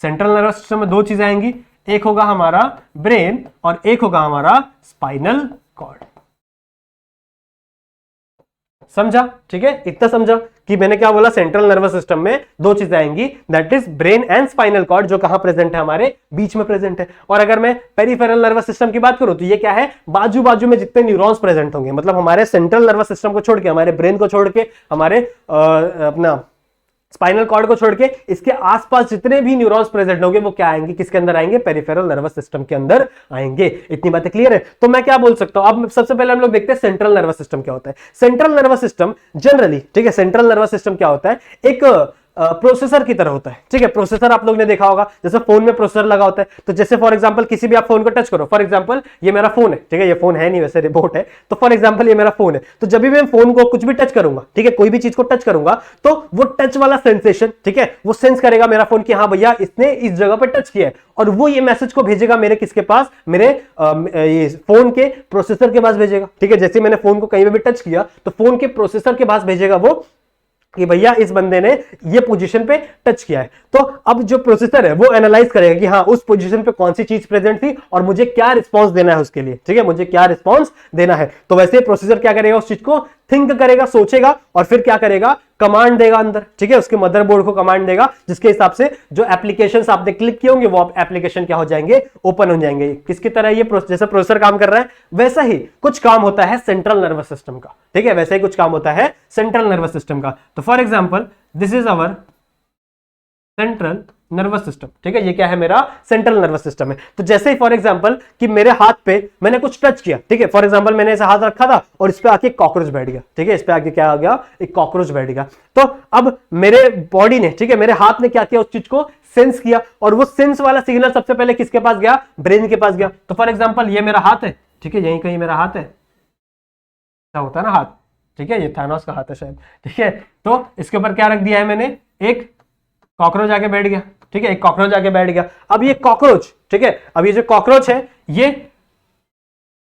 सेंट्रल नर्वस सिस्टम में दो चीजें आएंगी, एक होगा हमारा ब्रेन और एक होगा हमारा स्पाइनल कॉर्ड। समझा, ठीक है। इतना समझा कि मैंने क्या बोला, सेंट्रल नर्वस सिस्टम में दो चीजें आएंगी, that is brain and spinal cord, जो कहां प्रेजेंट है, हमारे बीच में प्रेजेंट है। और अगर मैं पेरिफेरल नर्वस सिस्टम की बात करूं तो ये क्या है, बाजू बाजू में जितने न्यूरॉन्स प्रेजेंट होंगे, मतलब हमारे सेंट्रल नर्वस सिस्टम को छोड़ के, हमारे ब्रेन को छोड़ के, हमारे अपना स्पाइनल कॉर्ड को छोड़ के, इसके आसपास जितने भी न्यूरॉन्स प्रेजेंट होंगे वो क्या आएंगे, किसके अंदर आएंगे, पेरिफेरल नर्वस सिस्टम के अंदर आएंगे। इतनी बातें क्लियर है। तो मैं क्या बोल सकता हूं, अब सबसे पहले हम लोग देखते हैं सेंट्रल नर्वस सिस्टम क्या होता है। सेंट्रल नर्वस सिस्टम जनरली, ठीक है, सेंट्रल नर्वस सिस्टम क्या होता है, एक प्रोसेसर की तरह होता है, ठीक है। प्रोसेसर आप लोग ने देखा होगा, जैसे फोन में प्रोसेसर लगा होता है। तो जैसे फॉर एग्जांपल किसी भी आप फोन को टच करो, फॉर एग्जांपल ये मेरा फोन है, ठीक है, ये फोन है नहीं वैसे, रिमोट है। तो फॉर एग्जांपल ये मेरा फोन है, तो जब भी मैं फोन को कुछ भी टच करूंगा, ठीक है, कोई भी चीज को टच करूंगा, तो वो टच वाला सेंसेशन, ठीक है, वो सेंस करेगा मेरा फोन कि हाँ भैया इसने इस जगह पर टच किया है, और वो ये मैसेज को भेजेगा मेरे किसके पास, मेरे ये फोन के प्रोसेसर के पास भेजेगा, ठीक है। जैसे मैंने फोन को कहीं भी टच किया तो फोन के प्रोसेसर के पास भेजेगा वो कि भैया इस बंदे ने ये पोजीशन पे टच किया है। तो अब जो प्रोसेसर है वो एनालाइज करेगा कि हाँ उस पोजीशन पे कौन सी चीज प्रेजेंट थी और मुझे क्या रिस्पांस देना है उसके लिए, ठीक है, मुझे क्या रिस्पांस देना है। तो वैसे प्रोसेसर क्या करेगा, उस चीज को थिंक करेगा, सोचेगा, और फिर क्या करेगा, कमांड देगा अंदर, ठीक है, उसके मदरबोर्ड को कमांड देगा, जिसके हिसाब से जो एप्लीकेशंस आपने क्लिक किए होंगे वो एप्लीकेशन क्या हो जाएंगे, ओपन हो जाएंगे। किसकी तरह ये जैसे प्रोसेसर काम कर रहा है वैसा ही कुछ काम होता है सेंट्रल नर्वस सिस्टम का, ठीक है, वैसा ही कुछ काम होता है सेंट्रल नर्वस सिस्टम का। तो for example this is our central nervous system, ठीक है, ये क्या है, मेरा सेंट्रल नर्वस सिस्टम है। तो जैसे ही फॉर एग्जांपल कि मेरे हाथ पे मैंने कुछ टच किया, ठीक है, फॉर एग्जांपल मैंने ऐसा हाथ रखा था और इस पे आके कॉकरोच बैठ गया, ठीक है, इस पे आके क्या आ गया, एक कॉकरोच बैठ गया। तो अब मेरे बॉडी ने, ठीक है, मेरे हाथ ने क्या किया, उस चीज को सेंस किया, और वो सेंस वाला सिग्नल सबसे पहले किसके पास गया, ब्रेन के पास गया। तो फॉर एग्जाम्पल ये मेरा हाथ है, ठीक है, यहीं कहीं मेरा हाथ है, ऐसा होता है ना हाथ, ठीक है, ये थानोस का हाथ है शायद, ठीक है। तो इसके ऊपर क्या रख दिया है मैंने, एक कॉकरोच आके बैठ गया, ठीक है, एक कॉकरोच आके बैठ गया। अब ये कॉकरोच, ठीक है, अब ये जो कॉकरोच है ये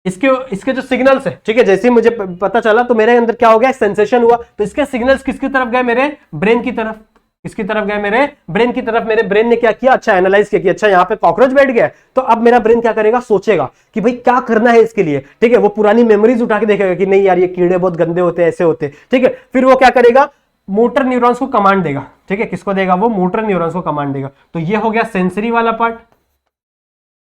इसके जो सिग्नल्स है, ठीक है, जैसे ही मुझे पता चला तो मेरे अंदर क्या हो गया, सेंसेशन हुआ। तो इसके सिग्नल्स किसकी तरफ गए, मेरे ब्रेन की तरफ, किसकी तरफ गए, मेरे ब्रेन की तरफ। मेरे ब्रेन ने क्या किया, अच्छा एनालाइज किया कि अच्छा यहाँ पे कॉकरोच बैठ गया है। तो अब मेरा ब्रेन क्या करेगा, सोचेगा कि भाई क्या करना है इसके लिए, ठीक है, वो पुरानी मेमोरीज उठा के देखेगा कि नहीं यार ये कीड़े बहुत गंदे होते हैं, ऐसे होते, ठीक है। फिर वो क्या करेगा, मोटर न्यूरॉन्स को कमांड देगा, ठीक है, किसको देगा, वो मोटर न्यूरॉन्स को कमांड देगा। तो ये हो गया सेंसरी वाला पार्ट,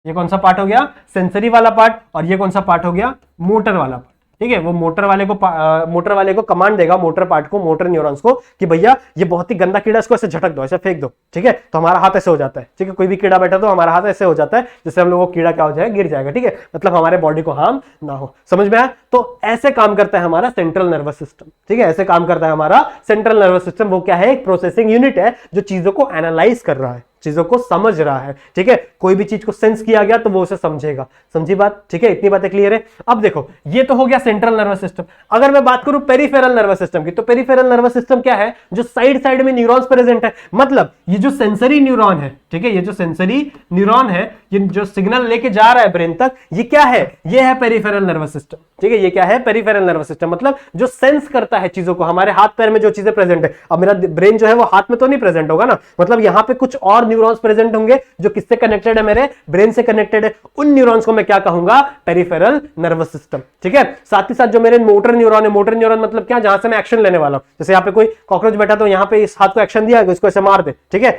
ये कौन सा पार्ट हो गया, सेंसरी वाला पार्ट, और ये कौन सा पार्ट हो गया, मोटर वाला पार्ट, ठीक है। वो मोटर वाले को कमांड देगा, मोटर पार्ट को, मोटर न्यूरॉन्स को, कि भैया ये बहुत ही गंदा कीड़ा, इसको ऐसे झटक दो, ऐसे फेंक दो, ठीक है। तो हमारा हाथ ऐसे हो जाता है, ठीक है, कोई भी कीड़ा बैठा तो हमारा हाथ ऐसे हो जाता है, जिससे हम लोगों को कीड़ा क्या हो जाएगा, गिर जाएगा, ठीक है, मतलब हमारे बॉडी को हार्म ना हो। समझ में आया। तो ऐसे काम करता है हमारा सेंट्रल नर्वस सिस्टम, ठीक है, ऐसे काम करता है हमारा सेंट्रल नर्वस सिस्टम। वो क्या है, एक प्रोसेसिंग यूनिट है जो चीजों को एनालाइज कर रहा है, चीजों को समझ रहा है, ठीक है। कोई भी चीज को सेंस किया गया तो वो उसे समझेगा, समझी बात, ठीक है, इतनी बातें क्लियर है। अब देखो ये तो हो गया सेंट्रल नर्वस सिस्टम। अगर मैं बात करूं पेरिफेरल नर्वस सिस्टम की, तो पेरिफेरल नर्वस सिस्टम क्या है, जो साइड साइड में न्यूरॉन्स प्रेजेंट है, मतलब ये जो सेंसरी न्यूरॉन है, ठीक है, ये जो सेंसरी न्यूरॉन है, ये जो सिग्नल लेके जा रहा है ब्रेन तक, ये क्या है, ये है पेरिफेरल नर्वस सिस्टम, ठीक है, ये क्या है, पेरिफेरल नर्वस सिस्टम, मतलब जो सेंस करता है चीजों को। हमारे हाथ पैर में जो चीजें प्रेजेंट है, अब मेरा ब्रेन जो है वो हाथ में तो नहीं प्रेजेंट होगा ना, मतलब यहां पे कुछ और न्यूरॉन्स प्रेजेंट होंगे जो किससे कनेक्टेड है, मेरे ब्रेन से कनेक्टेड है, उन न्यूरॉन्स को मैं क्या कहूंगा, पेरिफेरल नर्वस सिस्टम। ठीक है, साथ ही साथ जो मेरे मोटर न्यूरॉन है, मोटर न्यूरॉन मतलब क्या, जहां से मैं एक्शन लेने वाला हूं, जैसे यहाँ पे कोई कॉकरोच बैठा तो यहाँ पे इस हाथ को एक्शन दिया, इसको ऐसे मार दे, ठीक है,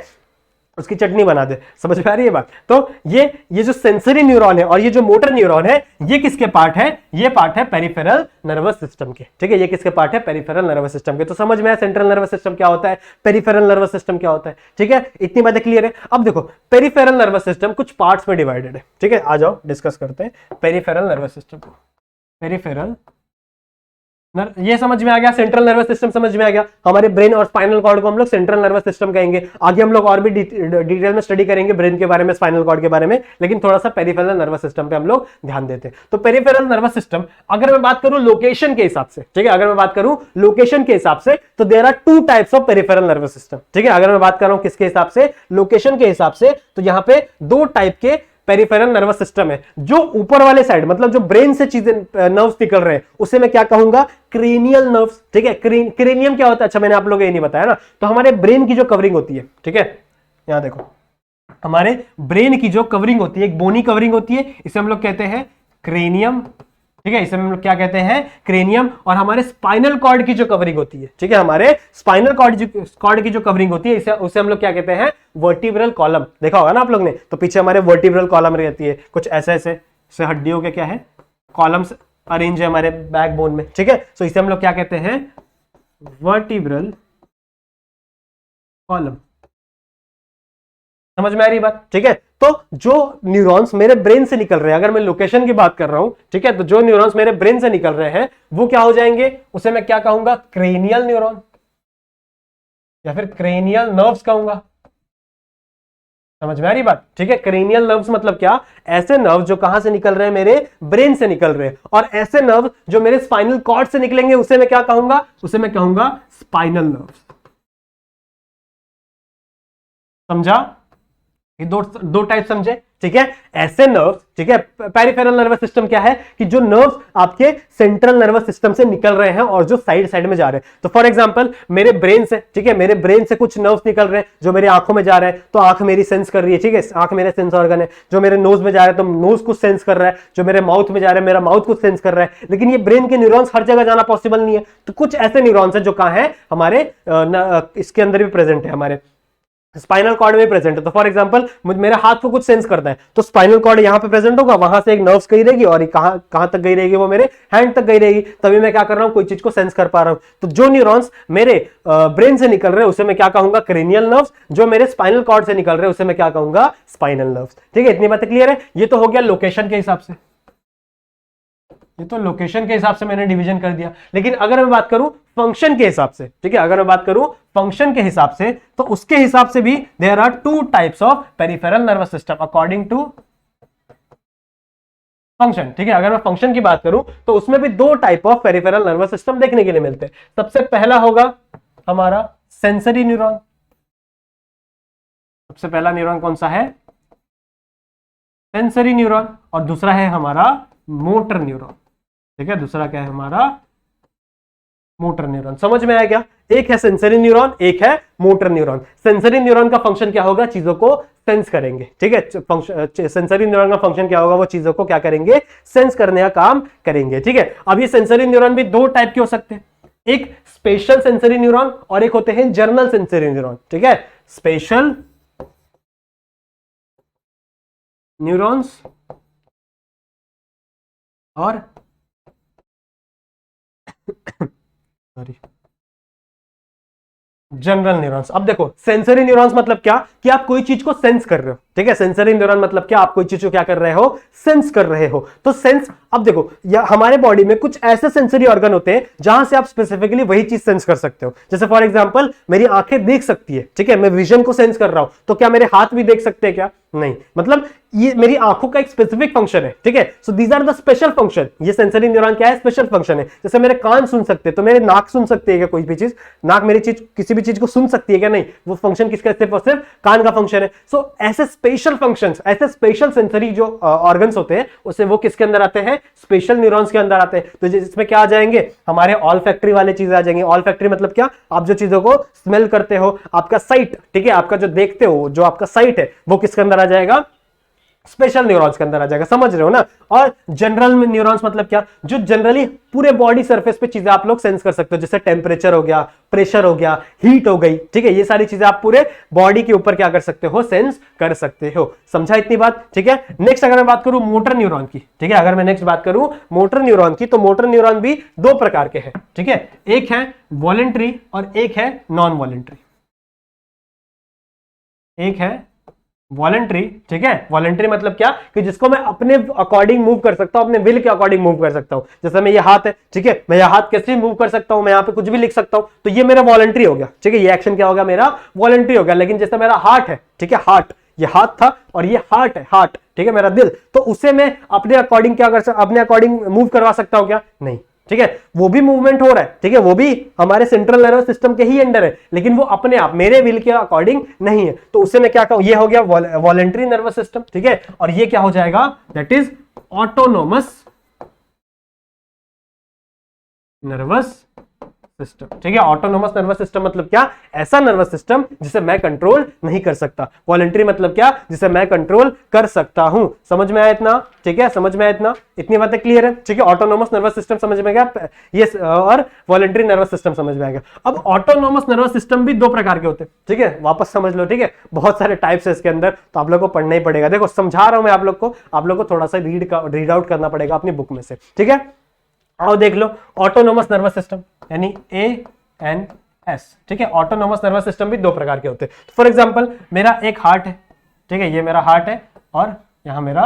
उसकी चटनी बना दे, समझ में आ रही है बात। तो ये जो सेंसरी न्यूरॉन है और ये जो मोटर न्यूरॉन है, ये किसके पार्ट है, ये पार्ट है पेरिफेरल नर्वस सिस्टम के। ठीक है, ये किसके पार्ट है, पेरिफेरल नर्वस सिस्टम के। तो समझ में आया सेंट्रल नर्वस सिस्टम क्या होता है, पेरिफेरल नर्वस सिस्टम क्या होता है। ठीक है, इतनी बातें क्लियर है। अब देखो पेरिफेरल नर्वस सिस्टम कुछ पार्ट्स में डिवाइडेड है। ठीक है, आ जाओ डिस्कस करते हैं पेरिफेरल नर्वस सिस्टम को। पेरिफेरल ये समझ में आ गया, सेंट्रल नर्वस सिस्टम समझ में आ गया। हमारे ब्रेन और स्पाइनल कॉर्ड को हम लोग सेंट्रल नर्वस सिस्टम कहेंगे। आगे हम लोग और भी डिटेल में स्टडी करेंगे ब्रेन के बारे में, स्पाइनल कॉर्ड के बारे में, लेकिन थोड़ा सा पेरिफेरल नर्वस सिस्टम पे हम लोग ध्यान देते हैं। तो पेरिफेरल नर्वस सिस्टम, अगर मैं बात करूं लोकेशन के हिसाब से, ठीक है, अगर मैं बात करूं लोकेशन के हिसाब से, तो there are 2 types of peripheral nervous system. ठीक है, अगर मैं बात कर रहा हूं किसके हिसाब से, लोकेशन के हिसाब से, तो यहां पे 2 टाइप के पेरिफेरल नर्वस सिस्टम है। जो ऊपर वाले साइड, मतलब जो ब्रेन से चीजें नर्व्स निकल रहे हैं, उसे मैं क्या कहूंगा, क्रेनियल नर्व्स। ठीक है, क्रेनियम क्या होता है, अच्छा मैंने आप लोगों को ये नहीं बताया ना। तो हमारे ब्रेन की जो कवरिंग होती है, ठीक है, यहां देखो, हमारे ब्रेन की जो कवरिंग होती है, एक बोनी कवरिंग होती है, इसे हम लोग कहते हैं क्रेनियम। ठीक है, इसे हम लोग क्या कहते हैं, क्रेनियम। और हमारे स्पाइनल कॉर्ड की जो कवरिंग होती है, ठीक है, हमारे स्पाइनल कॉर्ड की जो कवरिंग होती है, उसे हम लोग क्या कहते हैं, वर्टिब्रल कॉलम। देखा होगा ना आप लोग ने, तो पीछे हमारे वर्टिब्रल कॉलम रहती है, कुछ ऐसे ऐसे हड्डियों के क्या है, कॉलम्स अरेंज है हमारे बैकबोन में। ठीक है, तो इसे हम लोग क्या कहते हैं, वर्टिब्रल कॉलम। समझ में आ रही बात। ठीक है, तो जो न्यूरॉन्स मेरे ब्रेन से निकल रहे हैं, अगर मैं लोकेशन की बात कर रहा हूं, ठीक है, तो जो न्यूरॉन्स मेरे ब्रेन से निकल रहे हैं वो क्या हो जाएंगे, उसे मैं क्या कहूंगा, क्रेनियल न्यूरॉन, या फिर क्रेनियल नर्व्स कहूंगा। समझ में आ रही बात। ठीक है, क्रेनियल नर्व्स मतलब क्या, ऐसे नर्व जो कहां से निकल रहे हैं, मेरे ब्रेन से निकल रहे हैं। और ऐसे नर्व जो मेरे स्पाइनल कॉर्ड से निकलेंगे, उसे मैं क्या कहूंगा, उसे मैं कहूंगा स्पाइनल नर्व्स। समझा, ये दो टाइप समझे। ठीक है, ऐसे नर्व्स, ठीक है, पेरिफेरल नर्वस सिस्टम क्या है कि जो नर्व्स आपके सेंट्रल नर्वस सिस्टम से निकल रहे हैं और जो साइड साइड में जा रहे हैं। तो फॉर एग्जांपल मेरे ब्रेन से, ठीक है, मेरे ब्रेन से कुछ नर्व्स निकल रहे हैं जो मेरी आंखों में जा रहे हैं, तो आंख मेरी सेंस कर रही है। ठीक है, आंख मेरा सेंस ऑर्गन है। जो मेरे नोज में जा रहा है, तो नोज कुछ सेंस कर रहा है। जो मेरे माउथ में जा रहा है, मेरा माउथ कुछ सेंस कर रहा है। लेकिन ये ब्रेन के न्यूरॉन्स हर जगह जाना पॉसिबल नहीं है। तो कुछ ऐसे न्यूरॉन्स है जो कहां है, हमारे इसके अंदर भी प्रेजेंट है, हमारे स्पाइनल कॉर्ड में प्रेजेंट है। तो फॉर एग्जांपल मेरे हाथ को कुछ सेंस करता है, तो स्पाइनल कॉर्ड यहां पे प्रेजेंट होगा, वहां से एक नर्व्स गई रहेगी और कहां तक गई रहेगी, वो मेरे हैंड तक गई रहेगी। तभी मैं क्या कर रहा हूं, कोई चीज को सेंस कर पा रहा हूं। तो जो न्यूरॉन्स मेरे ब्रेन से निकल रहे हैं उसे मैं क्या कहूंगा, क्रेनियल नर्व्स। जो मेरे स्पाइनल कॉर्ड से निकल रहे हैं उसे मैं क्या कहूंगा, स्पाइनल नर्व्स। ठीक है, इतनी बातें क्लियर है। ये तो हो गया लोकेशन के हिसाब से, ये तो लोकेशन के हिसाब से मैंने डिवीजन कर दिया। लेकिन अगर मैं बात करूं फंक्शन के हिसाब से, ठीक है, अगर मैं बात करूं फंक्शन के हिसाब से, तो उसके हिसाब से भी there are 2 types of peripheral nervous system according to function. ठीक है, अगर मैं फंक्शन की बात करूं तो उसमें भी 2 type of peripheral nervous system देखने के लिए मिलते हैं। सबसे पहला होगा हमारा सेंसरी न्यूरॉन। सबसे पहला न्यूरॉन कौन सा है, सेंसरी न्यूरॉन। और दूसरा है हमारा मोटर न्यूरॉन। ठीक है, दूसरा क्या है हमारा, मोटर न्यूरॉन। समझ में आया क्या, एक है सेंसरी न्यूरॉन, एक है मोटर न्यूरॉन। सेंसरी न्यूरॉन का फंक्शन क्या होगा, चीजों को सेंस करेंगे। ठीक है, सेंसरी न्यूरॉन का फंक्शन क्या होगा, वो चीजों को क्या करेंगे, सेंस करने का काम करेंगे। ठीक है, अब ये सेंसरी न्यूरॉन भी 2 टाइप के हो सकते हैं, एक स्पेशल सेंसरी न्यूरॉन और एक होते हैं जर्नल सेंसरी न्यूरॉन। ठीक है, स्पेशल न्यूरॉन्स और सॉरी जनरल न्यूरॉन्स। अब देखो सेंसरी न्यूरॉन्स मतलब क्या कि आप कोई चीज को सेंस कर रहे हो। ठीक है, सेंसरी न्यूरॉन मतलब क्या, आप कोई चीज को क्या कर रहे हो, सेंस कर रहे हो। तो सेंस, अब देखो हमारे बॉडी में कुछ ऐसे सेंसरी ऑर्गन होते हैं जहां से आप स्पेसिफिकली वही चीज सेंस कर सकते हो। जैसे फॉर एग्जांपल मेरी आंखें देख सकती है, ठीक है, मैं विजन को सेंस कर रहा हूं, तो क्या मेरे हाथ भी देख सकते हैं क्या, नहीं। मतलब ये मेरी आंखों का एक स्पेसिफिक फंक्शन है। ठीक है, so these are the special function. ये सेंसरी न्यूरॉन क्या है, स्पेशल फंक्शन है। जैसे मेरे कान सुन सकते हैं, तो मेरे नाक सुन सकते हैं क्या कोई भी चीज, नाक मेरी चीज किसी भी चीज को सुन सकती है क्या? नहीं, वो फंक्शन किसका? सिर्फ और सिर्फ कान का फंक्शन है। सो ऐसे स्पेशल फंक्शंस, ऐसे स्पेशल सेंसरी जो ऑर्गन्स होते हैं उसे वो किसके अंदर आते हैं? स्पेशल न्यूरॉन्स के अंदर आते हैं। तो इसमें क्या आ जाएंगे? हमारे ऑल फैक्ट्री वाले चीजें आ जाएंगे। ऑल फैक्ट्री मतलब क्या? आप जो चीजों को स्मेल करते हो, आपका साइट, ठीक है, आपका जो देखते हो, जो आपका साइट है, वो किसके अंदर आ जाएगा? स्पेशल न्यूरॉन्स के अंदर आ जाएगा। समझ रहे हो ना? और जनरल न्यूरॉन्स मतलब क्या? जो जनरली पूरे बॉडी सरफेस पे चीजें आप लोग सेंस कर सकते हो, जैसे टेम्परेचर हो गया, प्रेशर हो गया, हीट हो गई, ठीक है, ये सारी चीजें आप पूरे बॉडी के ऊपर क्या कर सकते हो? सेंस कर सकते हो। समझा इतनी बात? ठीक है। नेक्स्ट अगर मैं बात करूं मोटर न्यूरॉन की, ठीक है, अगर मैं नेक्स्ट बात करूं मोटर न्यूरॉन की, तो मोटर न्यूरॉन भी दो प्रकार के हैं, ठीक है। एक है वॉलेंट्री और एक है नॉन वॉलेंट्री। एक है वॉलेंट्री, ठीक है। वॉलेंट्री मतलब क्या? कि जिसको मैं अपने अकॉर्डिंग मूव कर सकता हूं, अपने विल के अकॉर्डिंग मूव कर सकता हूं। जैसे मैं ये हाथ है, ठीक है, मैं ये हाथ कैसे मूव कर सकता हूं, मैं यहां पे कुछ भी लिख सकता हूं, तो ये मेरा वॉलेंट्री हो गया, ठीक है। ये एक्शन क्या हो गया? मेरा वॉलेंट्री हो गया। लेकिन जैसे मेरा हार्ट है, ठीक है, हार्ट, ये हाथ था और ये हार्ट है, हार्ट, ठीक है, मेरा दिल, तो उसे मैं अपने अकॉर्डिंग क्या कर सकता? अपने अकॉर्डिंग मूव करवा सकता हूं क्या? नहीं, ठीक है। वो भी मूवमेंट हो रहा है, ठीक है, वो भी हमारे सेंट्रल नर्वस सिस्टम के ही अंडर है, लेकिन वो अपने आप मेरे विल के अकॉर्डिंग नहीं है। तो उसे मैं क्या कहूं? ये हो गया वॉलेंट्री नर्वस सिस्टम, ठीक है। और ये क्या हो जाएगा? That is autonomous nervous system, ठीक है। ऑटोनोमस नर्वस सिस्टम मतलब क्या? ऐसा नर्वस सिस्टम जिसे मैं कंट्रोल नहीं कर सकता। वॉलेंट्री मतलब क्या? जिसे मैं कंट्रोल कर सकता हूं। समझ में आया इतना? ठीक है, समझ में आया इतना? इतनी बातें क्लियर है, ठीक है। ऑटोनोमस नर्वस सिस्टम समझ में गया, ये, और वॉलेंट्री नर्वस सिस्टम समझ में आ गया। अब ऑटोनोमस नर्वस सिस्टम भी दो प्रकार के होते हैं, ठीक है, वापस समझ लो, ठीक है। बहुत सारे टाइप्स है इसके अंदर, तो आप लोग को पढ़ना ही पड़ेगा। देखो समझा रहा हूं मैं आप लोग को थोड़ा सा रीड आउट करना पड़ेगा अपनी बुक में से, ठीक है। आओ देख लो, ऑटोनोमस नर्वस सिस्टम यानी ANS, ठीक है। ऑटोनोमस नर्वस सिस्टम भी दो प्रकार के होते हैं। तो फॉर एग्जांपल मेरा एक हार्ट है, ठीक है, ये मेरा हार्ट है और यहां मेरा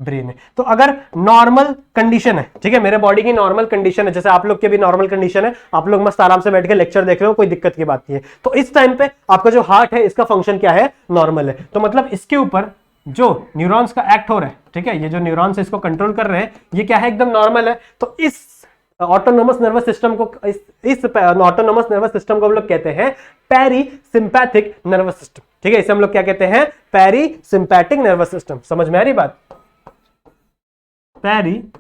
ब्रेन है। तो अगर नॉर्मल कंडीशन है, ठीक है, मेरे बॉडी की नॉर्मल कंडीशन है, जैसे आप लोग के भी नॉर्मल कंडीशन है, आप लोग मस्त आराम से बैठ के लेक्चर देख रहे हो, कोई दिक्कत की बात नहीं है, तो इस टाइम पे आपका जो हार्ट है इसका फंक्शन क्या है? नॉर्मल है। तो मतलब इसके ऊपर जो न्यूरॉन्स का एक्ट हो रहा है, ठीक है, ये जो न्यूरॉन्स इसको कंट्रोल कर रहे हैं, ये क्या है? एकदम नॉर्मल है। तो इस ऑटोनोमस नर्वस सिस्टम को, इस ऑटोनोमस नर्वस सिस्टम को हम लोग कहते हैं पेरीसिम्पैथिक नर्वस सिस्टम, ठीक है। इसे हम लोग क्या कहते हैं? पेरीसिम्पैथिक नर्वस सिस्टम। समझ में आ रही बात? पेरीसिम्पैथिक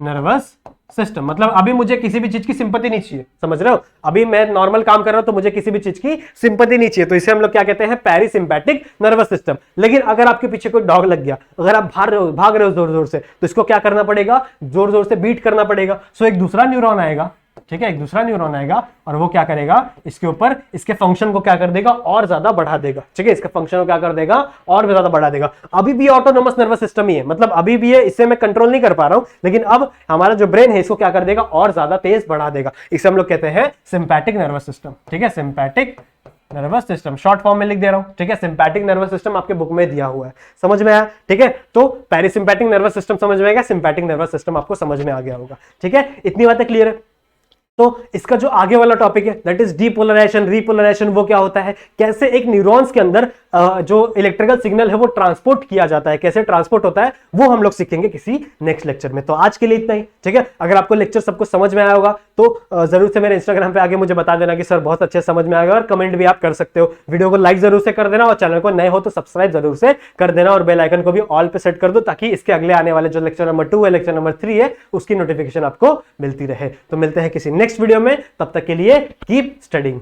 नर्वस सिस्टम मतलब अभी मुझे किसी भी चीज की सिंपैथी नहीं चाहिए, समझ रहे हो? अभी मैं नॉर्मल काम कर रहा हूं तो मुझे किसी भी चीज की सिंपैथी नहीं चाहिए, तो इसे हम लोग क्या कहते हैं? पेरीसिम्पैथिक नर्वस सिस्टम। लेकिन अगर आपके पीछे कोई डॉग लग गया, अगर आप भाग रहे हो जोर जोर से, तो इसको क्या करना पड़ेगा? जोर जोर से बीट करना पड़ेगा। सो एक दूसरा न्यूरॉन आएगा, ठीक है, एक दूसरा न्यूरॉन आएगा और वो क्या करेगा? इसके ऊपर इसके फंक्शन को क्या कर देगा? और ज्यादा बढ़ा देगा, ठीक है, इसके फंक्शन को क्या कर देगा? और भी ज्यादा बढ़ा देगा। अभी भी ऑटोनोमस नर्वस सिस्टम ही है, मतलब अभी भी है, इससे मैं कंट्रोल नहीं कर पा रहा हूं, लेकिन अब हमारा जो ब्रेन है इसको क्या कर देगा? और ज्यादा तेज बढ़ा देगा। इसे हम लोग कहते हैं सिंपैथिक नर्वस सिस्टम, ठीक है, sympathetic nervous system. Short form में लिख दे रहा हूं, ठीक है। सिंपैथिक नर्वस सिस्टम आपके बुक में दिया हुआ है, समझ में आया? ठीक है, तो पेरीसिम्पैथिक नर्वस सिस्टम समझ में आ गया, सिंपैथिक नर्वस सिस्टम आपको समझ में आ गया होगा, ठीक है। इतनी बातें क्लियर है? तो इसका जो आगे वाला टॉपिक है दैट इज डीपोलराइजेशन, रीपोलराइजेशन, वो क्या होता है? कैसे एक न्यूरॉन्स के अंदर जो इलेक्ट्रिकल सिग्नल है वो ट्रांसपोर्ट किया जाता है, कैसे ट्रांसपोर्ट होता है, वो हम लोग सीखेंगे किसी नेक्स्ट लेक्चर में। तो आज के लिए इतना ही, ठीक है। अगर आपको लेक्चर सब कुछ समझ में आया होगा तो जरूर से मेरे इंस्टाग्राम पे आगे मुझे बता देना कि सर बहुत अच्छे समझ में आएगा, और कमेंट भी आप कर सकते हो। वीडियो को लाइक जरूर से कर देना और चैनल को नए हो तो सब्सक्राइब जरूर से कर देना और बेल आइकन को भी ऑल पे सेट कर दो, ताकि इसके अगले आने वाले जो लेक्चर नंबर 2 है, लेक्चर नंबर 3 है, उसकी नोटिफिकेशन आपको मिलती रहे। तो मिलते हैं किसी नेक्स्ट वीडियो में, तब तक के लिए कीप स्टडीइंग।